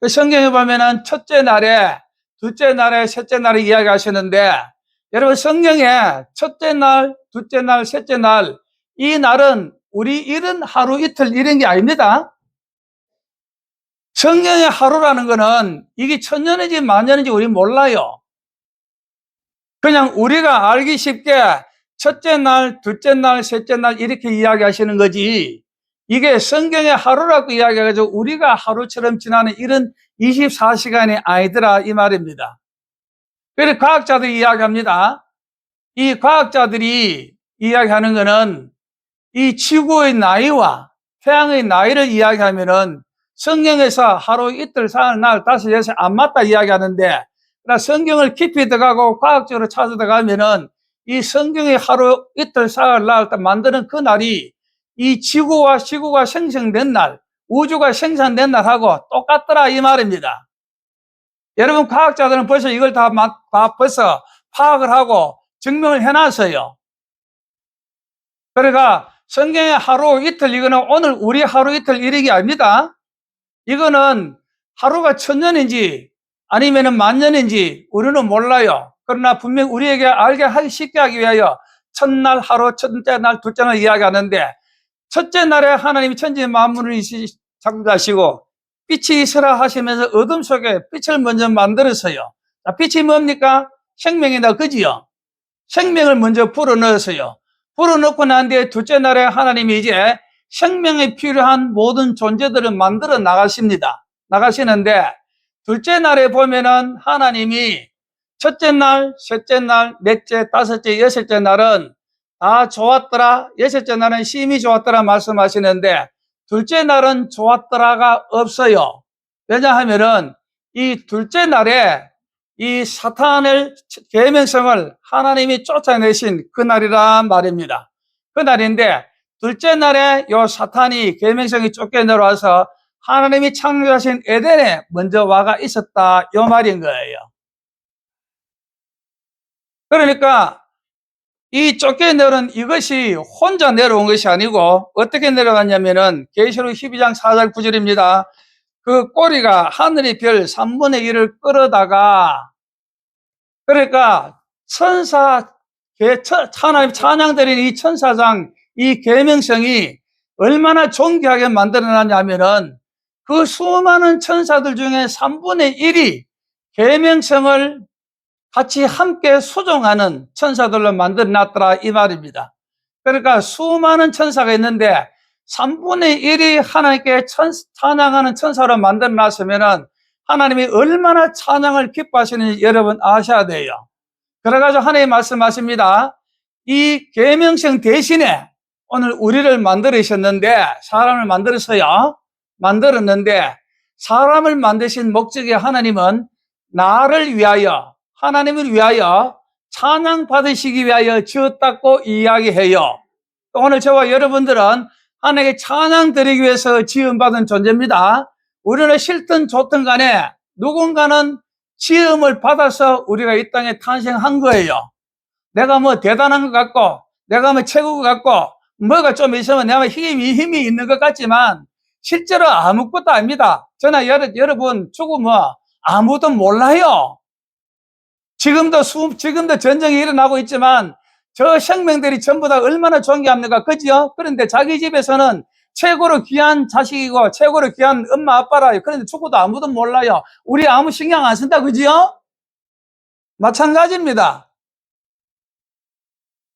성경에 보면은 첫째 날에, 둘째 날에, 셋째 날에 이야기하시는데 여러분 성경에 첫째 날, 둘째 날, 셋째 날 이 날은 우리 일은 하루 이틀 이런 게 아닙니다. 성경의 하루라는 거는 이게 천년인지 만년인지 우리 몰라요. 그냥 우리가 알기 쉽게 첫째 날, 둘째 날, 셋째 날 이렇게 이야기하시는 거지 이게 성경의 하루라고 이야기해가지고 우리가 하루처럼 지나는 이런 24시간이 아니더라 이 말입니다. 그래서 과학자들이 이야기합니다. 이 과학자들이 이야기하는 거는 이 지구의 나이와 태양의 나이를 이야기하면은 성경에서 하루 이틀 사흘 날 다섯 여섯 안 맞다 이야기하는데 그러나 성경을 깊이 들어가고 과학적으로 찾아 들어가면은 이 성경의 하루 이틀 사흘 날 만드는 그 날이 이 지구가 생성된 날 우주가 생산된 날하고 똑같더라 이 말입니다. 여러분 과학자들은 벌써 이걸 다 벌써 파악을 하고 증명을 해놨어요. 그러니까 성경의 하루 이틀 이거는 오늘 우리 하루 이틀 일이 아닙니다. 이거는 하루가 천년인지 아니면 만년인지 우리는 몰라요. 그러나 분명 우리에게 쉽게 하기 위하여 첫날 하루, 첫째 날, 둘째 날 이야기하는데 첫째 날에 하나님이 천지 만물을 창조하시고 빛이 있으라 하시면서 어둠 속에 빛을 먼저 만들었어요. 자, 빛이 뭡니까? 생명이다, 그지요? 생명을 먼저 불어넣었어요. 불어넣고 난 뒤에 둘째 날에 하나님이 이제 생명에 필요한 모든 존재들을 만들어 나가시는데, 둘째 날에 보면은 하나님이 첫째 날, 셋째 날, 넷째, 다섯째, 여섯째 날은 다 좋았더라, 여섯째 날은 심히 좋았더라 말씀하시는데, 둘째 날은 좋았더라가 없어요. 왜냐하면은 이 둘째 날에 이 사탄의 계명성을 하나님이 쫓아내신 그날이란 말입니다. 그날인데, 둘째 날에 요 사탄이 계명성이 쫓겨내려와서 하나님이 창조하신 에덴에 먼저 와가 있었다, 요 말인 거예요. 그러니까 이 쫓겨내려온 이것이 혼자 내려온 것이 아니고 어떻게 내려갔냐면은 계시록 12장 4절 9절입니다. 그 꼬리가 하늘의 별 3분의 1을 끌어다가, 그러니까 천사, 하나님 찬양드리는 이 천사장, 이 계명성이 얼마나 존귀하게 만들어놨냐면은 그 수많은 천사들 중에 3분의 1이 계명성을 같이 함께 수종하는 천사들로 만들어놨더라, 이 말입니다. 그러니까 수많은 천사가 있는데 3분의 1이 하나님께 찬양하는 천사로 만들어놨으면은 하나님이 얼마나 찬양을 기뻐하시는지 여러분 아셔야 돼요. 그래가지고 하나님 말씀하십니다. 이 계명성 대신에 오늘 우리를 만들으셨는데, 사람을 만들었는데, 사람을 만드신 목적이 하나님은 나를 위하여, 하나님을 위하여 찬양 받으시기 위하여 지었다고 이야기해요. 오늘 저와 여러분들은 하나님께 찬양 드리기 위해서 지음받은 존재입니다. 우리는 싫든 좋든 간에 누군가는 지음을 받아서 우리가 이 땅에 탄생한 거예요. 내가 뭐 대단한 것 같고, 내가 뭐 최고 것 같고, 뭐가 좀 있으면 내가 힘이 있는 것 같지만 실제로 아무것도 아닙니다. 저나 여러분 죽으면 아무도 몰라요. 지금도 전쟁이 일어나고 있지만 저 생명들이 전부 다 얼마나 존귀합니까? 그죠? 그런데 자기 집에서는 최고로 귀한 자식이고 최고로 귀한 엄마 아빠라. 그런데 죽어도 아무도 몰라요. 우리 아무 신경 안 쓴다, 그죠? 마찬가지입니다.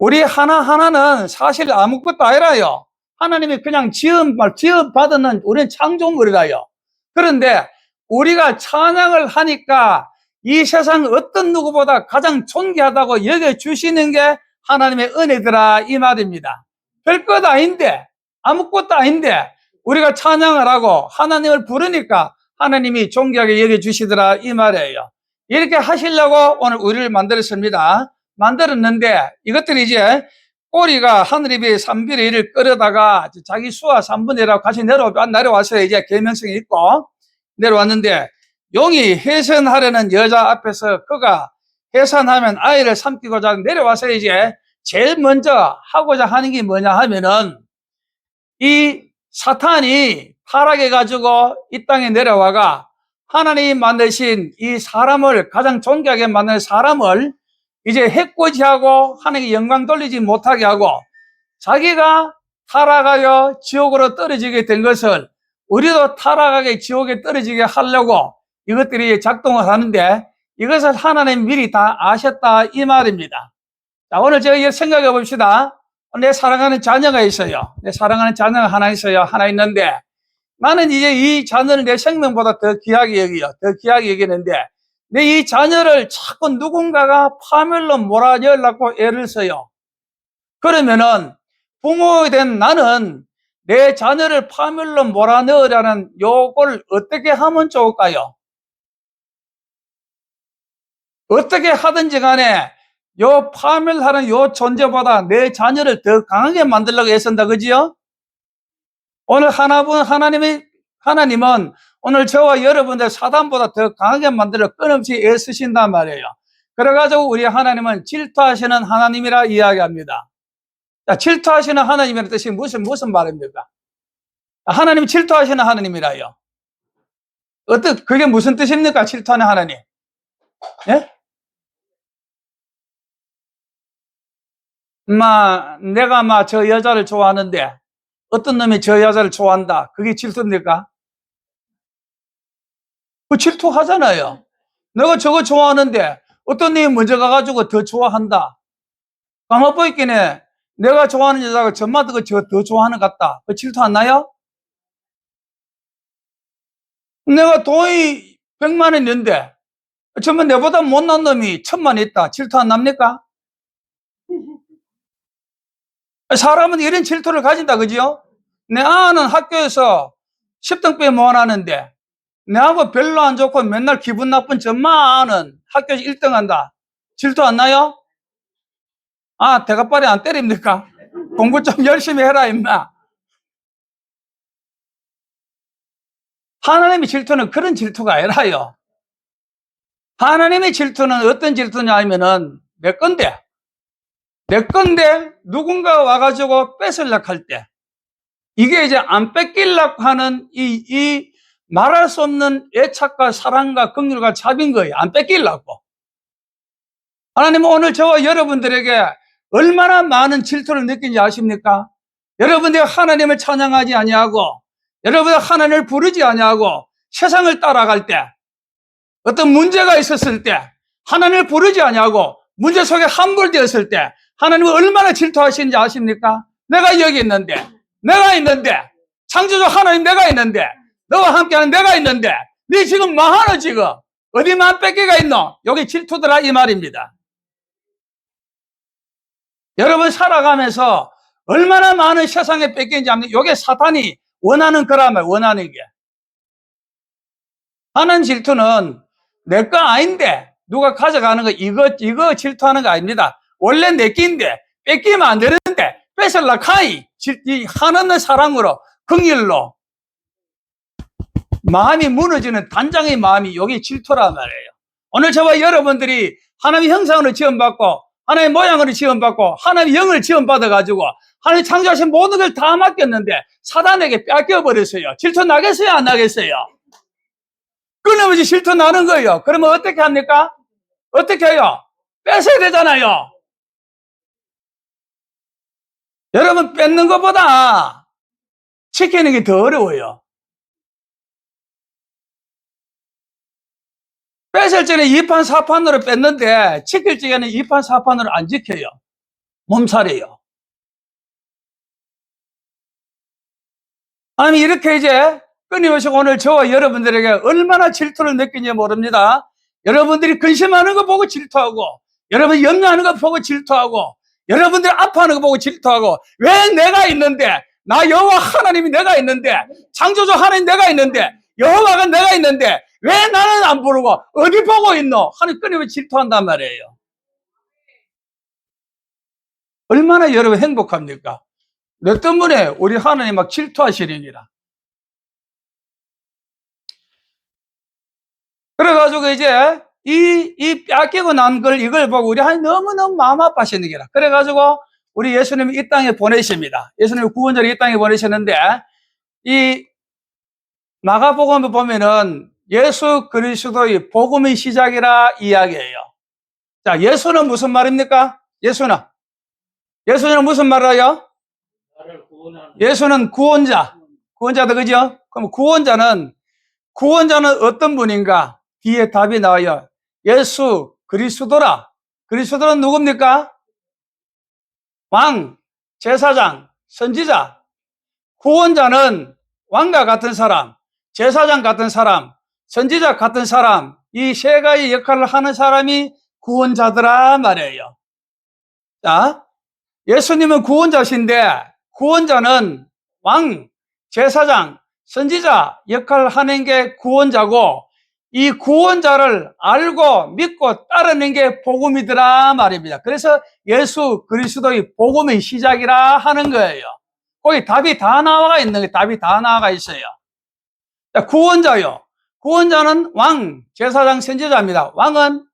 우리 하나하나는 사실 아무것도 아니라요. 하나님이 그냥 지음받은 우리는 창조물이라요. 그런데 우리가 찬양을 하니까 이 세상 어떤 누구보다 가장 존귀하다고 여겨주시는 게 하나님의 은혜더라, 이 말입니다. 별것 아닌데, 아무것도 아닌데 우리가 찬양을 하고 하나님을 부르니까 하나님이 존귀하게 여겨주시더라, 이 말이에요. 이렇게 하시려고 오늘 우리를 만들었는데 이것들이 이제 꼬리가 하늘에 비해 3분의 1을 끌어다가 자기 수와 3분의 1하고 같이 내려와서 이제 계명성이 있고 내려왔는데, 용이 해산하려는 여자 앞에서 그가 해산하면 아이를 삼키고자 내려와서 이제 제일 먼저 하고자 하는 게 뭐냐 하면은 이 사탄이 타락해가지고 이 땅에 내려와가 하나님이 만드신 이 사람을, 가장 존귀하게 만든 사람을 이제 해코지하고 하나님께 영광 돌리지 못하게 하고 자기가 타락하여 지옥으로 떨어지게 된 것을 우리도 타락하게 지옥에 떨어지게 하려고 이것들이 작동을 하는데, 이것을 하나님 미리 다 아셨다, 이 말입니다. 자, 오늘 저희 생각해 봅시다. 내 사랑하는 자녀가 있어요. 내 사랑하는 자녀가 하나 있어요. 하나 있는데 나는 이제 이 자녀를 내 생명보다 더 귀하게 여기요. 더 귀하게 여기는데 내 이 자녀를 자꾸 누군가가 파멸로 몰아넣으려고 애를 써요. 그러면은 부모된 나는 내 자녀를 파멸로 몰아넣으라는 요걸 어떻게 하면 좋을까요? 어떻게 하든지 간에 요 파멸하는 요 존재보다 내 자녀를 더 강하게 만들려고 애쓴다, 그지요? 오늘 하나님은 오늘 저와 여러분들 사단보다 더 강하게 만들어 끊임없이 애쓰신단 말이에요. 그래가지고 우리 하나님은 질투하시는 하나님이라 이야기합니다. 자, 질투하시는 하나님이라는 뜻이 무슨 말입니까? 하나님이 질투하시는 하나님이라요. 그게 무슨 뜻입니까? 질투하는 하나님. 예? 내가 저 여자를 좋아하는데 어떤 놈이 저 여자를 좋아한다. 그게 질투입니까? 그 질투하잖아요. 내가 저거 좋아하는데 어떤 놈이 먼저 가가지고 더 좋아한다. 까마보이끼네 내가 좋아하는 여자가 전마다 더 좋아하는 것 같다. 그 질투 안 나요? 내가 돈이 100만 원 있는데 전부 내보다 못난 놈이 1000만 원 있다. 질투 안 납니까? 사람은 이런 질투를 가진다, 그죠? 내 아는 학교에서 10등병 모아놨는데 내하고 별로 안 좋고 맨날 기분 나쁜 전마는 학교에서 1등 한다. 질투 안 나요? 아, 대가빨이 안 때립니까? 공부 좀 열심히 해라, 임마. 하나님의 질투는 그런 질투가 아니라요. 하나님의 질투는 어떤 질투냐 하면은 내 건데 누군가 와가지고 뺏으려고 할 때 이게 이제 안 뺏기려고 하는 이 말할 수 없는 애착과 사랑과 긍휼과 자비인 거예요. 안 뺏기려고. 하나님은 오늘 저와 여러분들에게 얼마나 많은 질투를 느끼는지 아십니까? 여러분들이 하나님을 찬양하지 아니하고 여러분이 하나님을 부르지 아니하고 세상을 따라갈 때 어떤 문제가 있었을 때 하나님을 부르지 아니하고 문제 속에 함몰되었을 때 하나님은 얼마나 질투하시는지 아십니까? 내가 여기 있는데 창조주 하나님 내가 있는데 너와 함께하는 내가 있는데 네 지금 뭐하노 지금? 어디만 뺏기가 있노? 여기 질투더라 이 말입니다. 여러분 살아가면서 얼마나 많은 세상에 뺏기는지 압니까? 이게 사탄이 원하는 거라면 원하는 게. 하는 질투는 내 거 아닌데 누가 가져가는 거 이거 질투하는 거 아닙니다. 원래 내 끼인데 뺏기면 안 되는데 뺏을라 카이 이 한없는 사랑으로 긍휼로 마음이 무너지는 단장의 마음이 여기 질투란 말이에요. 오늘 저와 여러분들이 하나님의 형상으로 지원받고 하나님의 모양으로 지원받고 하나님의 영을 지원받아가지고 하나님 창조하신 모든 걸 다 맡겼는데 사단에게 뺏겨버렸어요. 질투 나겠어요? 안 나겠어요? 끊임없이 질투 나는 거예요. 그러면 어떻게 합니까? 어떻게 해요? 뺏어야 되잖아요. 여러분 뺏는 것보다 지키는 게 더 어려워요. 뺏을 적에는 2판 4판으로 뺐는데 지킬 적에는 2판 4판으로 안 지켜요. 몸살이에요. 아니 이렇게 이제 끊임없이 오늘 저와 여러분들에게 얼마나 질투를 느끼는지 모릅니다. 여러분들이 근심하는 거 보고 질투하고 여러분 염려하는 거 보고 질투하고 여러분들이 아파하는 거 보고 질투하고 왜 내가 있는데 나 여호와 하나님이 내가 있는데 창조주 하나님 내가 있는데 여호와가 내가 있는데 왜 나는 안 부르고 어디 보고 있노? 하는 끊임없이 질투한단 말이에요. 얼마나 여러분 행복합니까? 너 때문에 우리 하나님 막 질투하시리니라. 그래가지고 이제 이 뺏기고 난 걸 이걸 보고 우리 하나님 너무너무 마음 아파하시는 게라. 그래가지고 우리 예수님이 이 땅에 보내십니다. 예수님이 구원자를 이 땅에 보내셨는데 이 마가복음을 보면은 예수 그리스도의 복음의 시작이라 이야기해요. 자, 예수는 무슨 말입니까? 예수는 무슨 말이에요? 예수는 구원자다, 그죠? 그럼 구원자는 어떤 분인가? 뒤에 답이 나와요. 예수 그리스도라. 그리스도는 누굽니까? 왕, 제사장, 선지자. 구원자는 왕과 같은 사람, 제사장 같은 사람, 선지자 같은 사람, 이 세 가지 역할을 하는 사람이 구원자더라 말이에요. 자, 예수님은 구원자신데 구원자는 왕, 제사장, 선지자 역할을 하는 게 구원자고 이 구원자를 알고 믿고 따르는 게 복음이더라 말입니다. 그래서 예수 그리스도의 복음의 시작이라 하는 거예요. 거기 답이 다 나와 있는 게 답이 다 나와 있어요. 자, 구원자요. 구원자는 왕, 제사장, 선지자입니다. 왕은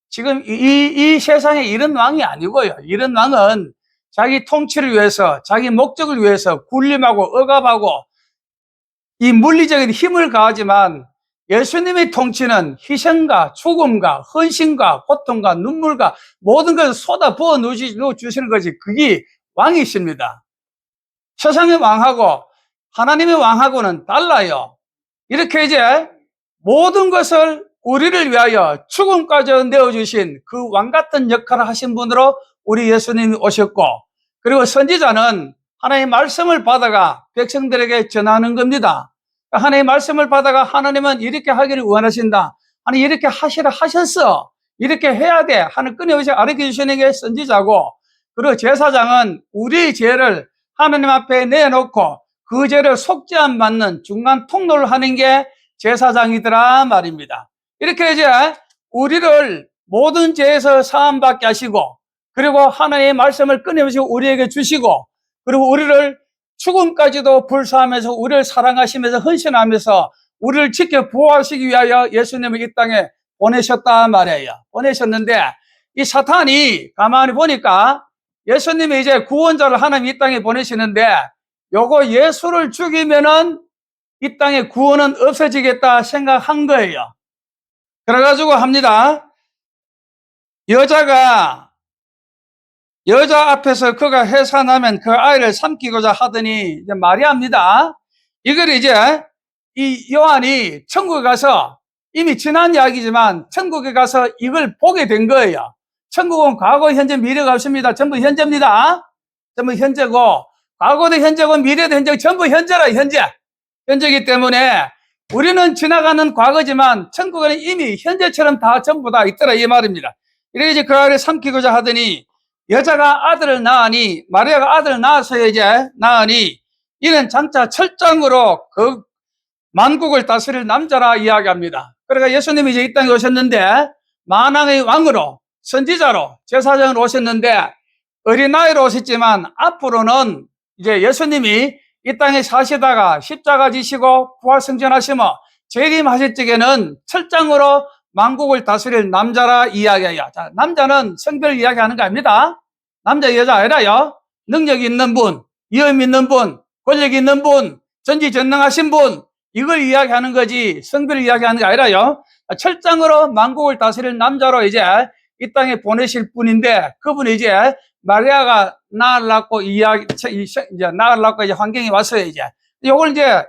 지금 이 세상에 이런 왕이 아니고요. 이런 왕은 자기 통치를 위해서, 자기 목적을 위해서 군림하고 억압하고 이 물리적인 힘을 가하지만 예수님의 통치는 희생과 죽음과 헌신과 고통과 눈물과 모든 것을 쏟아 부어 주시는 것이 그게 왕이십니다. 세상의 왕하고 하나님의 왕하고는 달라요. 이렇게 이제 모든 것을 우리를 위하여 죽음까지 내어주신 그 왕같은 역할을 하신 분으로 우리 예수님이 오셨고, 그리고 선지자는 하나님의 말씀을 받아가 백성들에게 전하는 겁니다. 하나님의 말씀을 받아가 하나님은 이렇게 하기를 원하신다, 하나님 이렇게 하시라 하셨어, 이렇게 해야 돼 하는 끊임없이 가르쳐주시는 게 선지자고, 그리고 제사장은 우리의 죄를 하나님 앞에 내놓고 그 죄를 속죄함 받는 중간 통로를 하는 게 제사장이더라 말입니다. 이렇게 이제 우리를 모든 죄에서 사함받게 하시고, 그리고 하나님의 말씀을 끊임없이 우리에게 주시고, 그리고 우리를 죽음까지도 불사하면서 우리를 사랑하시면서 헌신하면서 우리를 지켜 보호하시기 위하여 예수님을 이 땅에 보내셨단 말이에요. 보내셨는데 이 사탄이 가만히 보니까 예수님이 이제 구원자를 하나님 이 땅에 보내시는데, 요거 예수를 죽이면은 이 땅에 구원은 없어지겠다 생각한 거예요. 그래가지고 합니다. 여자 앞에서 그가 해산하면 그 아이를 삼키고자 하더니 이제 마리아입니다. 이걸 이제 이 요한이 천국에 가서, 이미 지난 이야기지만 천국에 가서 이걸 보게 된 거예요. 천국은 과거, 현재, 미래가 없습니다. 전부 현재입니다. 전부 현재고, 과거도 현재고 미래도 현재고 전부 현재라, 현재이기 때문에 우리는 지나가는 과거지만 천국에는 이미 현재처럼 다 전부 다 있더라 이 말입니다. 이렇게 이제 그 아이를 삼키고자 하더니 여자가 아들을 낳으니, 마리아가 아들을 낳아서 이제 낳으니 이는 장차 철장으로 그 만국을 다스릴 남자라 이야기합니다. 그러니까 예수님이 이제 이 땅에 오셨는데 만왕의 왕으로, 선지자로, 제사장으로 오셨는데 어린아이로 오셨지만 앞으로는 이제 예수님이 이 땅에 사시다가 십자가 지시고 부활승천하시며 재림하실 적에는 철장으로 만국을 다스릴 남자라 이야기해요. 자, 남자는 성별을 이야기하는 거 아닙니다. 남자 여자 아니라요. 능력 있는 분, 위험 있는 분, 권력 있는 분, 전지전능하신 분, 이걸 이야기하는 거지 성별을 이야기하는 게 아니라요. 철장으로 만국을 다스릴 남자로 이제 이 땅에 보내실 분인데, 그분이 이제 마리아가 낳을 낳고 낳을 낳고 이제 환경이 왔어요. 이제 요걸 이제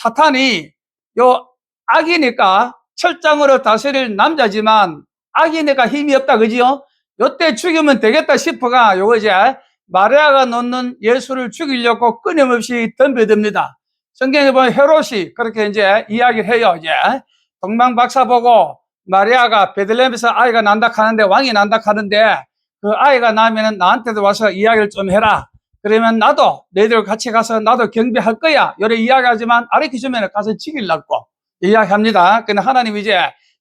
사탄이 요 악이니까 철장으로 다스릴 남자지만 악이니까 힘이 없다, 그지요? 요때 죽이면 되겠다 싶어가 요거 이제 마리아가 놓는 예수를 죽이려고 끊임없이 덤벼듭니다. 성경에 보면 헤롯이 그렇게 이제 이야기를 해요. 이제 동방박사 보고 마리아가 베들레헴에서 아이가 난다 하는데, 왕이 난다 하는데 그 아이가 나면은 나한테도 와서 이야기를 좀 해라. 그러면 나도 너희들 같이 가서 나도 경배할 거야. 이래 이야기하지만 아르키주면은 가서 죽이려고 이야기합니다. 근데 하나님이 이제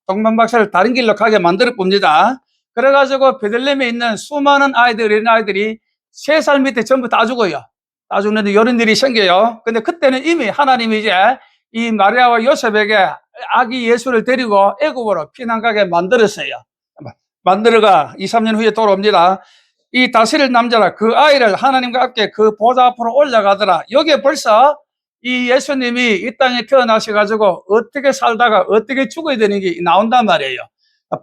동방박사를 다른 길로 가게 만들어 봅니다. 그래가지고 베들레헴에 있는 수많은 아이들, 어린아이들이 3살 밑에 전부 다 죽어요. 다 죽는데 이런 일이 생겨요. 근데 그때는 이미 하나님이 이제 이 마리아와 요셉에게 아기 예수를 데리고 애굽으로 피난 가게 만들었어요. 만들어가 2, 3년 후에 돌아옵니다. 이 다스릴 남자라 그 아이를 하나님과 함께 그 보좌 앞으로 올라가더라. 여기에 벌써 이 예수님이 이 땅에 태어나셔가지고 어떻게 살다가 어떻게 죽어야 되는 게 나온단 말이에요.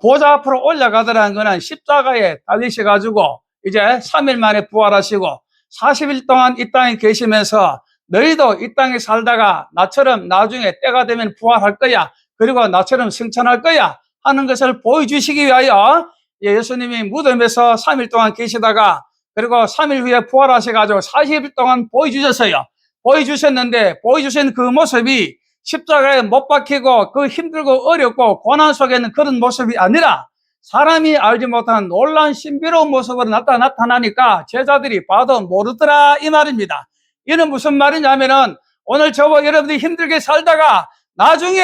보좌 앞으로 올라가더라는 거는 십자가에 달리셔가지고 이제 3일 만에 부활하시고 40일 동안 이 땅에 계시면서 너희도 이 땅에 살다가 나처럼 나중에 때가 되면 부활할 거야, 그리고 나처럼 승천할 거야 하는 것을 보여주시기 위하여 예수님이 무덤에서 3일 동안 계시다가 그리고 3일 후에 부활하셔가지고 40일 동안 보여주셨어요. 보여주셨는데 보여주신 그 모습이 십자가에 못 박히고 그 힘들고 어렵고 고난 속에 있는 그런 모습이 아니라 사람이 알지 못한 놀라운 신비로운 모습으로 나타나니까 제자들이 봐도 모르더라 이 말입니다. 이는 무슨 말이냐면은 오늘 저와 여러분들이 힘들게 살다가 나중에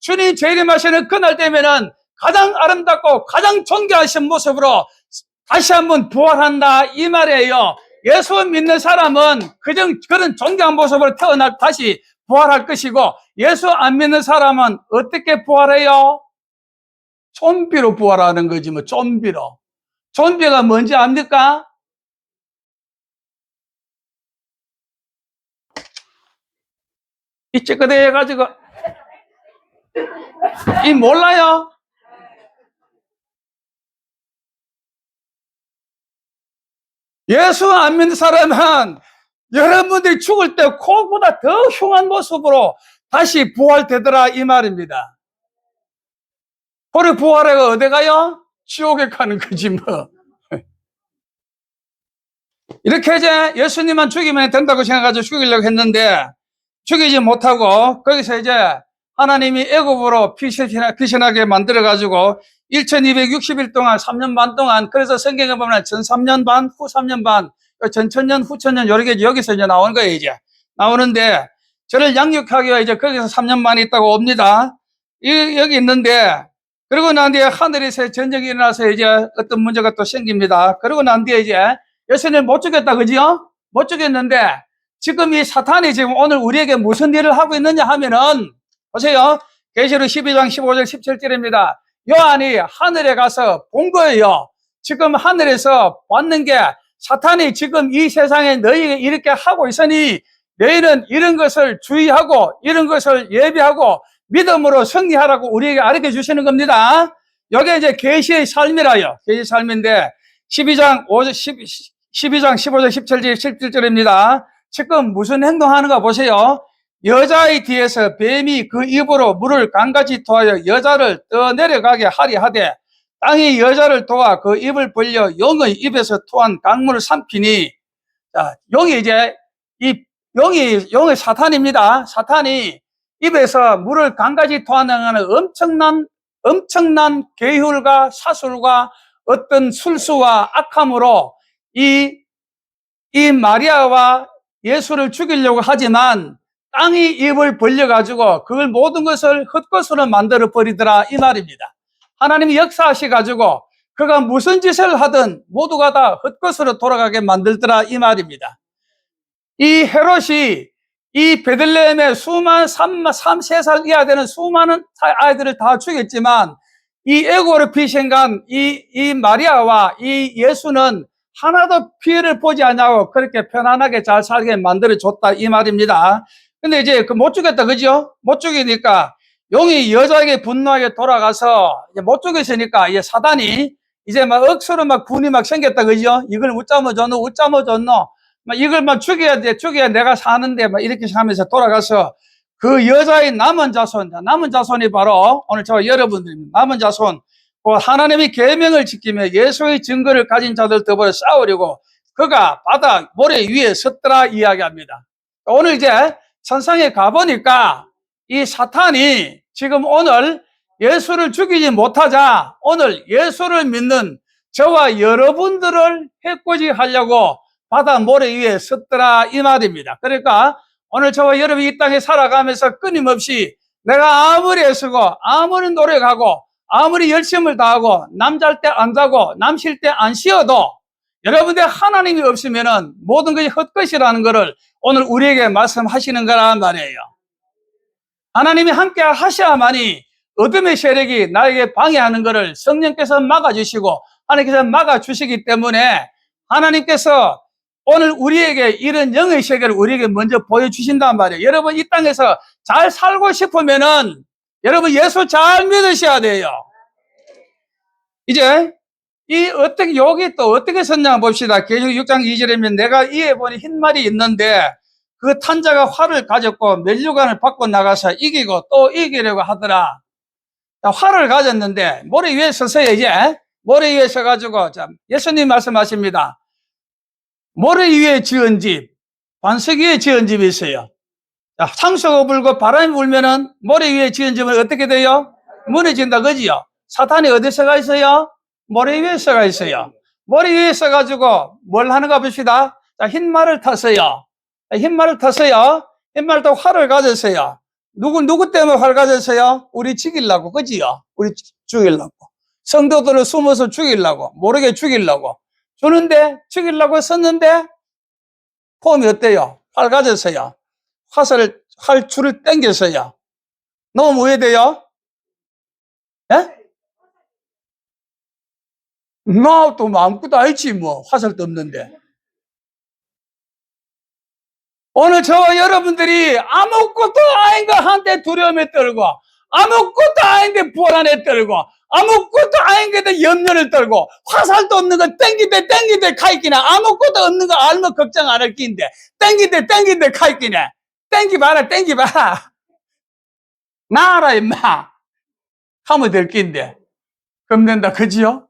주님 재림하시는 그날 되면은 가장 아름답고 가장 존귀하신 모습으로 다시 한번 부활한다 이 말이에요. 예수 믿는 사람은 그런 존귀한 모습으로 태어나 다시 부활할 것이고, 예수 안 믿는 사람은 어떻게 부활해요? 좀비로 부활하는 거지 뭐. 좀비로. 좀비가 뭔지 압니까? 이 찌끄대 해가지고 이 몰라요? 예수 안 믿는 사람은 여러분들이 죽을 때 그보다 더 흉한 모습으로 다시 부활되더라 이 말입니다. 그래 부활해가 어디 가요? 지옥에 가는 거지 뭐. 이렇게 이제 예수님만 죽이면 된다고 생각해서 죽이려고 했는데 죽이지 못하고 거기서 이제 하나님이 애굽으로 피신하게 만들어가지고 1260일 동안 3년 반 동안, 그래서 성경에 보면 전 3년 반, 후 3년 반, 전 천년, 후 천년, 요렇게 여기서 이제 나오는 거예요, 이제. 나오는데, 저를 양육하기 위해 이제 거기서 3년 반이 있다고 옵니다. 여기 있는데, 그러고 난 뒤에 하늘에서 전쟁이 일어나서 이제 어떤 문제가 또 생깁니다. 그러고 난 뒤에 이제 예수님 못 죽였다, 그죠? 못 죽였는데, 지금 이 사탄이 지금 오늘 우리에게 무슨 일을 하고 있느냐 하면은, 보세요. 계시록 12장 15절 17절입니다. 요한이 하늘에 가서 본 거예요. 지금 하늘에서 봤는 게 사탄이 지금 이 세상에 너희에게 이렇게 하고 있으니 너희는 이런 것을 주의하고 이런 것을 예비하고 믿음으로 승리하라고 우리에게 가르쳐 주시는 겁니다. 이게 이제 계시의 삶이라요. 계시의 삶인데 12장 15절 17절 17절입니다. 지금 무슨 행동하는가 보세요. 여자의 뒤에서 뱀이 그 입으로 물을 강같이 토하여 여자를 떠내려가게 하리 하되 땅이 여자를 도와 그 입을 벌려 용의 입에서 토한 강물을 삼키니, 자, 용이 이제 용의 사탄입니다. 사탄이 입에서 물을 강같이 토하는 엄청난 계율과 사술과 어떤 술수와 악함으로 이 마리아와 예수를 죽이려고 하지만 땅이 입을 벌려가지고 그걸 모든 것을 헛것으로 만들어 버리더라, 이 말입니다. 하나님이 역사하셔가지고 그가 무슨 짓을 하든 모두가 다 헛것으로 돌아가게 만들더라, 이 말입니다. 이 헤롯이 이 베들레헴에 수많은 3살 이하 되는 수많은 아이들을 다 죽였지만 이 애고로 피신간 이 마리아와 이 예수는 하나도 피해를 보지 않냐고 그렇게 편안하게 잘 살게 만들어줬다, 이 말입니다. 근데 이제 못 죽였다, 그죠? 못 죽이니까 용이 여자에게 분노하게 돌아가서 이제 못 죽였으니까 이제 사단이 이제 막 억수로 막 분이 막 생겼다, 그죠? 이걸 웃자모 줬노, 막 이걸 막 죽여야 죽여야 내가 사는데 막 이렇게 하면서 돌아가서 그 여자의 남은 자손이 바로 오늘 저와 여러분들입니다. 남은 자손, 하나님의 계명을 지키며 예수의 증거를 가진 자들 더불어 싸우려고 그가 바다 모래 위에 섰더라 이야기합니다. 오늘 이제 천상에 가보니까 이 사탄이 지금 오늘 예수를 죽이지 못하자 오늘 예수를 믿는 저와 여러분들을 해코지하려고 바다 모래 위에 섰더라, 이 말입니다. 그러니까 오늘 저와 여러분이 이 땅에 살아가면서 끊임없이 내가 아무리 애쓰고 아무리 노력하고 아무리 열심을 다하고 남 잘 때 안 자고 남 쉴 때 안 쉬어도 여러분들 하나님이 없으면은 모든 것이 헛것이라는 것을 오늘 우리에게 말씀하시는 거란 말이에요. 하나님이 함께 하셔야만이 어둠의 세력이 나에게 방해하는 것을 성령께서 막아주시고 하나님께서 막아주시기 때문에 하나님께서 오늘 우리에게 이런 영의 세계를 우리에게 먼저 보여주신단 말이에요. 여러분 이 땅에서 잘 살고 싶으면은 여러분 예수 잘 믿으셔야 돼요. 이제 여기 또 어떻게 썼냐 봅시다. 계시록 6장 2절이면 내가 이에 보니 흰 말이 있는데 그 탄자가 활을 가졌고 면류관을 받고 나가서 이기고 또 이기려고 하더라. 활을 가졌는데 모래 위에 서서요. 이제 모래 위에 서가지고 예수님 말씀하십니다. 모래 위에 지은 집, 반석 위에 지은 집이 있어요. 상수가 불고 바람이 불면은 모래 위에 지은 집은 어떻게 돼요? 무너진다, 그지요? 사탄이 어디서가 있어요? 모래 위에 서가 있어요. 모래 위에 서가지고 뭘 하는가 봅시다. 흰 말을 탔어요. 흰 말을 타고 활을 가졌어요. 누구 때문에 활 가졌어요? 우리 죽이려고, 그지요? 우리 죽이려고. 성도들을 숨어서 죽이려고, 모르게 죽이려고. 죽이려고 썼는데, 폼이 어때요? 활 가졌어요. 활줄을 당겼어요. 너무 우회돼요? 예? 또 아무것도 아니지, 뭐. 화살도 없는데. 오늘 저와 여러분들이 아무것도 아닌 거 한테 두려움에 떨고, 아무것도 아닌데 불안에 떨고, 아무것도 아닌 게 염려를 떨고, 화살도 없는 거 땡기대 카이키네. 아무것도 없는 거 알면 걱정 안 할 끼인데, 땡기대 카이키네. 땡기봐라. 나아라, 임마. 하면 될 끼인데. 겁낸다. 그지요?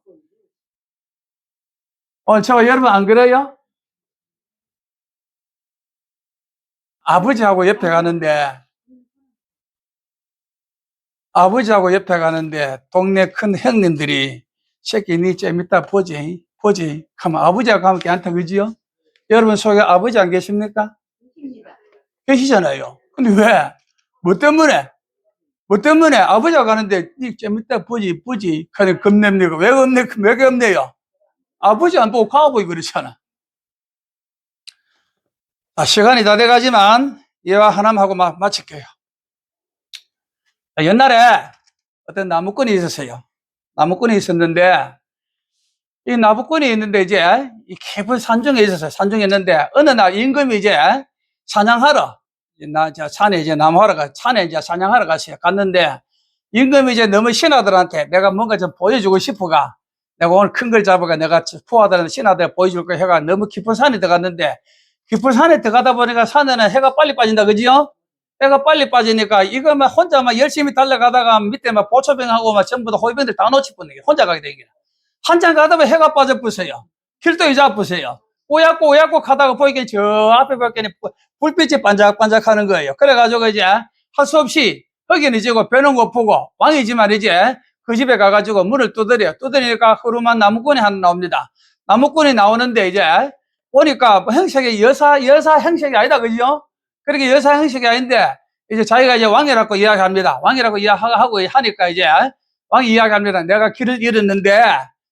제가 여러분 안 그래요? 아버지하고 옆에 가는데, 동네 큰 형님들이, 새끼, 니 좀 이따 보지, 보지. 하면 아버지하고 함께 안타, 그지요? 여러분 속에 아버지 안 계십니까? 계시잖아요. 근데 왜? 뭐 때문에? 뭐 때문에? 아버지가 가는데, 니 좀 이따 보지, 보지. 하는 겁냅니까? 왜 겁내요? 아버지 안 보고 가보이 그렇잖아. 시간이 다 돼가지만, 얘와 하나만 하고 마칠게요. 옛날에 어떤 나무꾼이 있었어요. 나무꾼이 있었는데, 이 나무꾼이 있는데 이제 이 깊은 산중에 있었어요. 산중에 있는데 어느 날 임금이 이제 사냥하러 산에 이제 산에 이제 사냥하러 갔는데 임금이 이제 너무 신하들한테 내가 뭔가 좀 보여주고 싶어가 내가 오늘 큰 걸 잡아가 내가 부하들한테 신하들 보여줄 거 해가 너무 깊은 산에 들어갔는데 깊은 산에 들어가다 보니까 산에는 해가 빨리 빠진다 그지요? 해가 빨리 빠지니까 이거 혼자 열심히 달려가다가 밑에 보초병하고 전부 다 호위병들 다 놓칠 뻔해 혼자 가게 되기라. 한참 가다 보면 해가 빠져버려요. 길도 잡으세요. 오약고 가다가 보이긴 저 앞에 밖에 불빛이 반짝반짝 하는 거예요. 그래가지고 이제 할 수 없이 거기는 이제 벼는 거 보고 왕이지만 이제 그 집에 가가지고 문을 두드리니까 흐름한 나무꾼이 하나 나옵니다. 나무꾼이 나오는데 이제 보니까 형식이 여사 형식이 아니다. 그죠? 그렇게 여사 형식이 아닌데 이제 자기가 이제 왕이라고 이야기합니다. 왕이라고 이야기하고 하니까 이제 왕이 이야기합니다. 내가 길을 잃었는데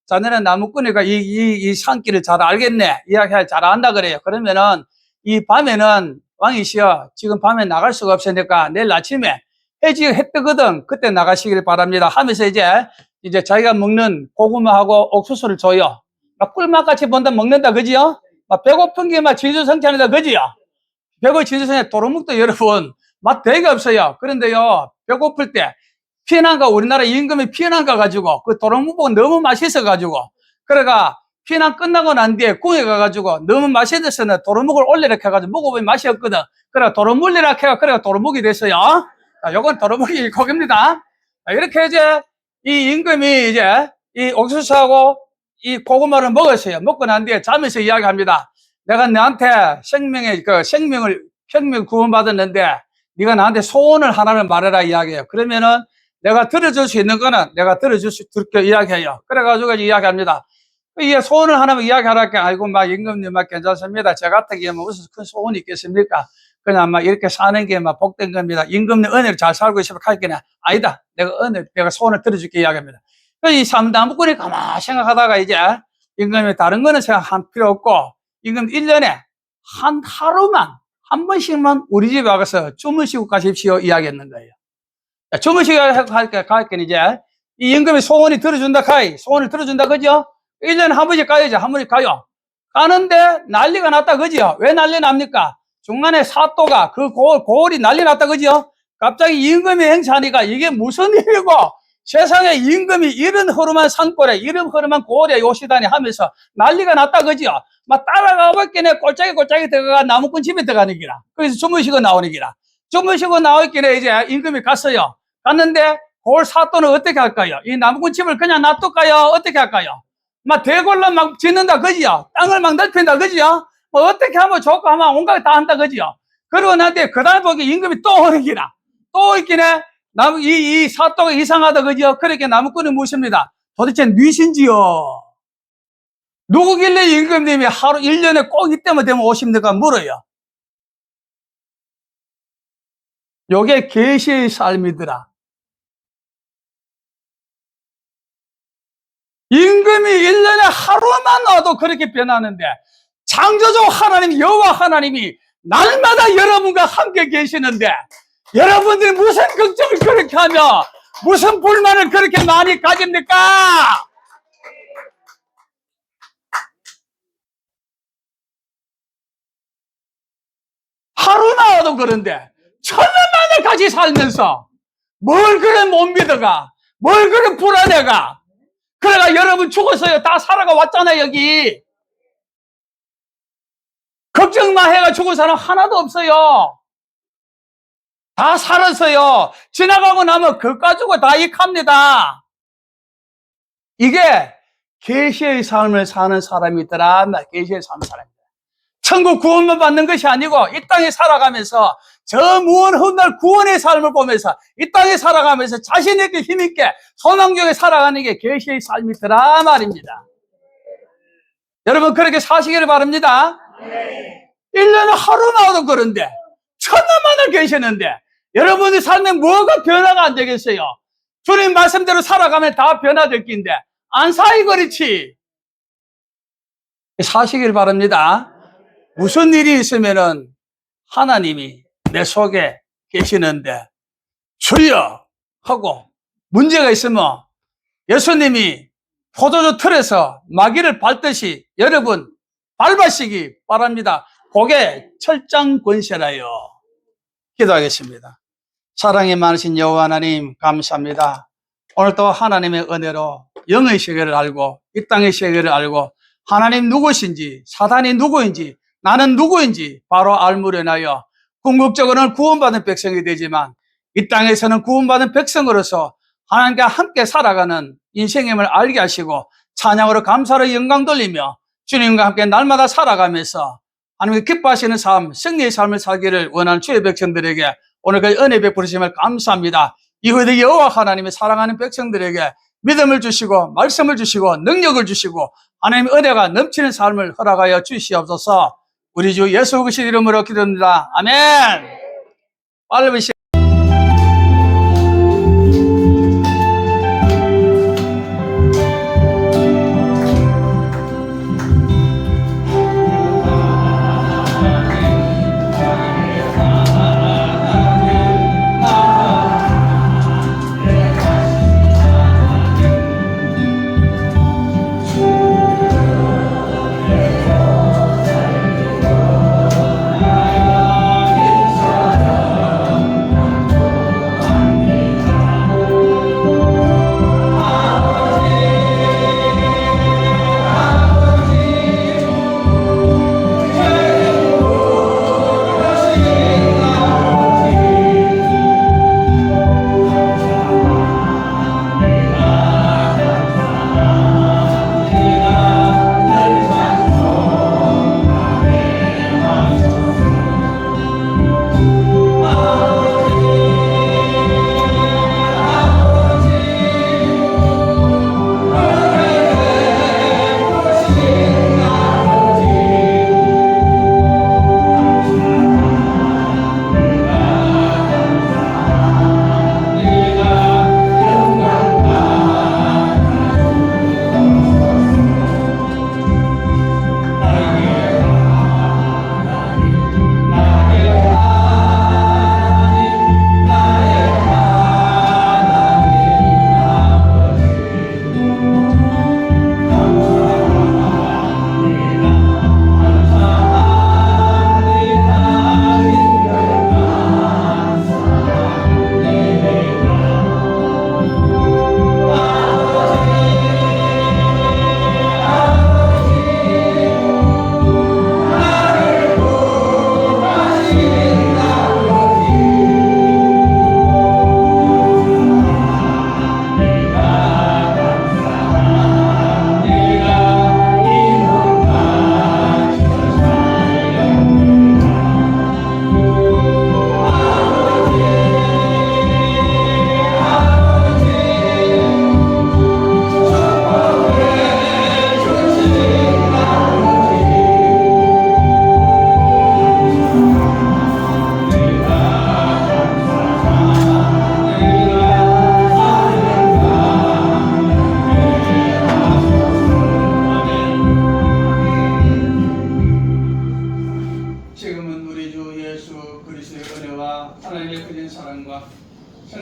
자네는 나무꾼이가 이 산길을 잘 알겠네. 이야기 잘 안다 그래요. 그러면은 이 밤에는 왕이시여 지금 밤에 나갈 수가 없으니까 내일 아침에 해 뜨거든. 그때 나가시길 바랍니다. 하면서 이제 자기가 먹는 고구마하고 옥수수를 줘요. 막 꿀맛같이 본다 먹는다. 그지요? 막 배고픈 게 막 진수성찬이다. 그지요? 배고 진수성찬 도루묵도 여러분 맛 되게 없어요. 그런데요 배고플 때 피난가 우리나라 임금이 피난가 가지고 그 도루묵이 너무 맛있어가지고 그래가 피난 끝나고 난 뒤에 궁에 가가지고 너무 맛있어서 도루묵을 올리라 해가지고 먹어보면 맛이 없거든. 그래 도루묵이라 해가 그래가 도루묵이 됐어요. 자, 요건 도루묵이 고기입니다. 자, 이렇게 이제 이 임금이 이제 이 옥수수하고 이 고구마를 먹었어요. 먹고 난 뒤에 자면서 이야기합니다. 내가 너한테 생명 구원받았는데 네가 나한테 소원을 하나를 말해라 이야기해요. 그러면은 내가 들어줄 수 있는 거는 내가 들게 이야기해요. 그래가지고 이야기합니다. 이게 소원을 하나만 이야기하라니까, 아이고, 임금님, 괜찮습니다. 저 같은 경우는 무슨 큰 소원이 있겠습니까? 그냥 이렇게 사는 게 복된 겁니다. 임금님 은혜를 잘 살고 싶어 할 게는 아니다. 내가 소원을 들어줄게 이야기합니다. 이 삼나무꾼이 가만히 생각하다가 이제 임금이 다른 거는 생각할 필요 없고, 임금 1년에 하루만, 한 번씩만 우리 집에 와서 주무시고 가십시오 이야기했는 거예요. 주무시게 할게 이제 이 임금이 소원을 들어준다 그죠? 1년에 한 번씩 가야죠. 한 번씩 가요. 가는데 난리가 났다 그죠? 왜 난리 납니까? 중간에 사또가 그 고을이 난리 났다 그죠? 갑자기 임금이 행차하니까 이게 무슨 일이고 세상에 임금이 이런 허름한 산골에 이런 허름한 고을에 요시다니 하면서 난리가 났다 그죠? 막 따라가 볼게네 꼴짝이 들어가 나무꾼 집에 들어가는 기라. 그래서 주무시고 나오는 기라. 주무시고 나오기에 이제 임금이 갔어요. 갔는데 고을 사또는 어떻게 할까요? 이 나무꾼 집을 그냥 놔둘까요? 어떻게 할까요? 막 대궐로 막 짓는다 그지요? 땅을 막 넓힌다 그지요? 어떻게 하면 좋고 하면 온갖 다 한다 그지요? 그러고 난뒤에 그 다음 보기 임금이 또 오는 기라. 또 있기네 이 사또가 이상하다 그지요? 그렇게 나무꾼이 묻습니다. 도대체 누이신지요? 누구길래 임금님이 하루 1년에 꼭 이때만 되면 오십니까? 물어요. 요게 계시의 삶이더라. 임금이 1년에 하루만 와도 그렇게 변하는데 창조주 하나님 여호와 하나님이 날마다 여러분과 함께 계시는데 여러분들이 무슨 걱정을 그렇게 하며 무슨 불만을 그렇게 많이 가집니까? 하루만 와도 그런데 천년만을 같이 살면서 뭘 그래 못 믿어가 뭘 그래 불안해가 그래가 여러분 죽었어요. 다 살아가 왔잖아요. 여기 걱정만 해가 죽은 사람 하나도 없어요. 다 살았어요. 지나가고 나면 그거 가지고 다 익합니다. 이게 계시의 삶을 사는 사람이더라. 계시의 삶을 사람이다. 천국 구원만 받는 것이 아니고 이 땅에 살아가면서 저 무언 훗날 구원의 삶을 보면서 이 땅에 살아가면서 자신에게 힘있게 소망적에 살아가는 게 계시의 삶이더라 말입니다. 여러분 그렇게 사시기를 바랍니다. 1년에 하루 나와도 그런데 천년만을 계시는데 여러분의 삶에 뭐가 변화가 안 되겠어요? 주님 말씀대로 살아가면 다 변화될 긴데 안 사이 그렇지. 사시길 바랍니다. 무슨 일이 있으면은 하나님이 내 속에 계시는데 주여 하고 문제가 있으면 예수님이 포도주 틀에서 마귀를 밟듯이 여러분 밟으시기 바랍니다. 그게 철장 권세라요. 기도하겠습니다. 사랑이 많으신 여호와 하나님 감사합니다. 오늘도 하나님의 은혜로 영의 세계를 알고 이 땅의 세계를 알고 하나님 누구신지 사단이 누구인지 나는 누구인지 바로 알무려나여 궁극적으로는 구원받은 백성이 되지만 이 땅에서는 구원받은 백성으로서 하나님과 함께 살아가는 인생임을 알게 하시고 찬양으로 감사로 영광 돌리며 주님과 함께 날마다 살아가면서 하나님이 기뻐하시는 삶, 승리의 삶을 살기를 원하는 주의 백성들에게 오늘까지 은혜 베푸심을 감사합니다. 이후에 여호와 하나님의 사랑하는 백성들에게 믿음을 주시고 말씀을 주시고 능력을 주시고 하나님의 은혜가 넘치는 삶을 허락하여 주시옵소서. 우리 주 예수 그리스도 이름으로 기도합니다. 아멘. 빨리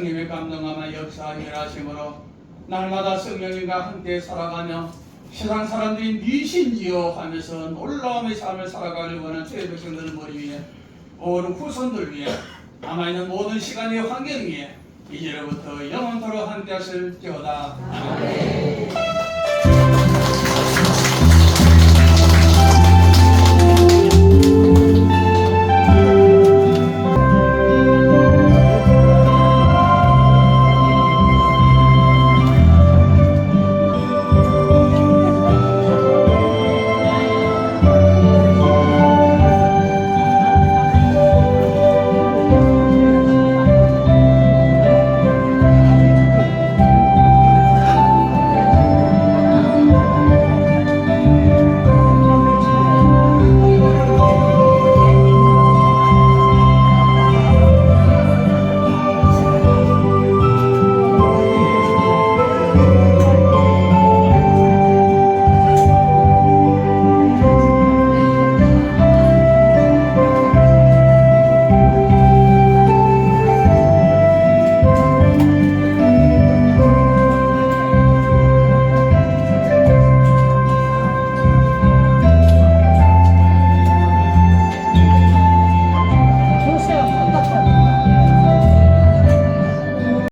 성령의 감동하며 역사하며 하심으로 날마다 성령님과 함께 살아가며 세상 사람들이 니신지요 하면서 놀라움의 삶을 살아가길 원하는 주의 백성들을 머리 위에 모든 후손들 위에 남아있는 모든 시간의 환경 위에 이제로부터 영원토록 함께 하실지어다. 아멘.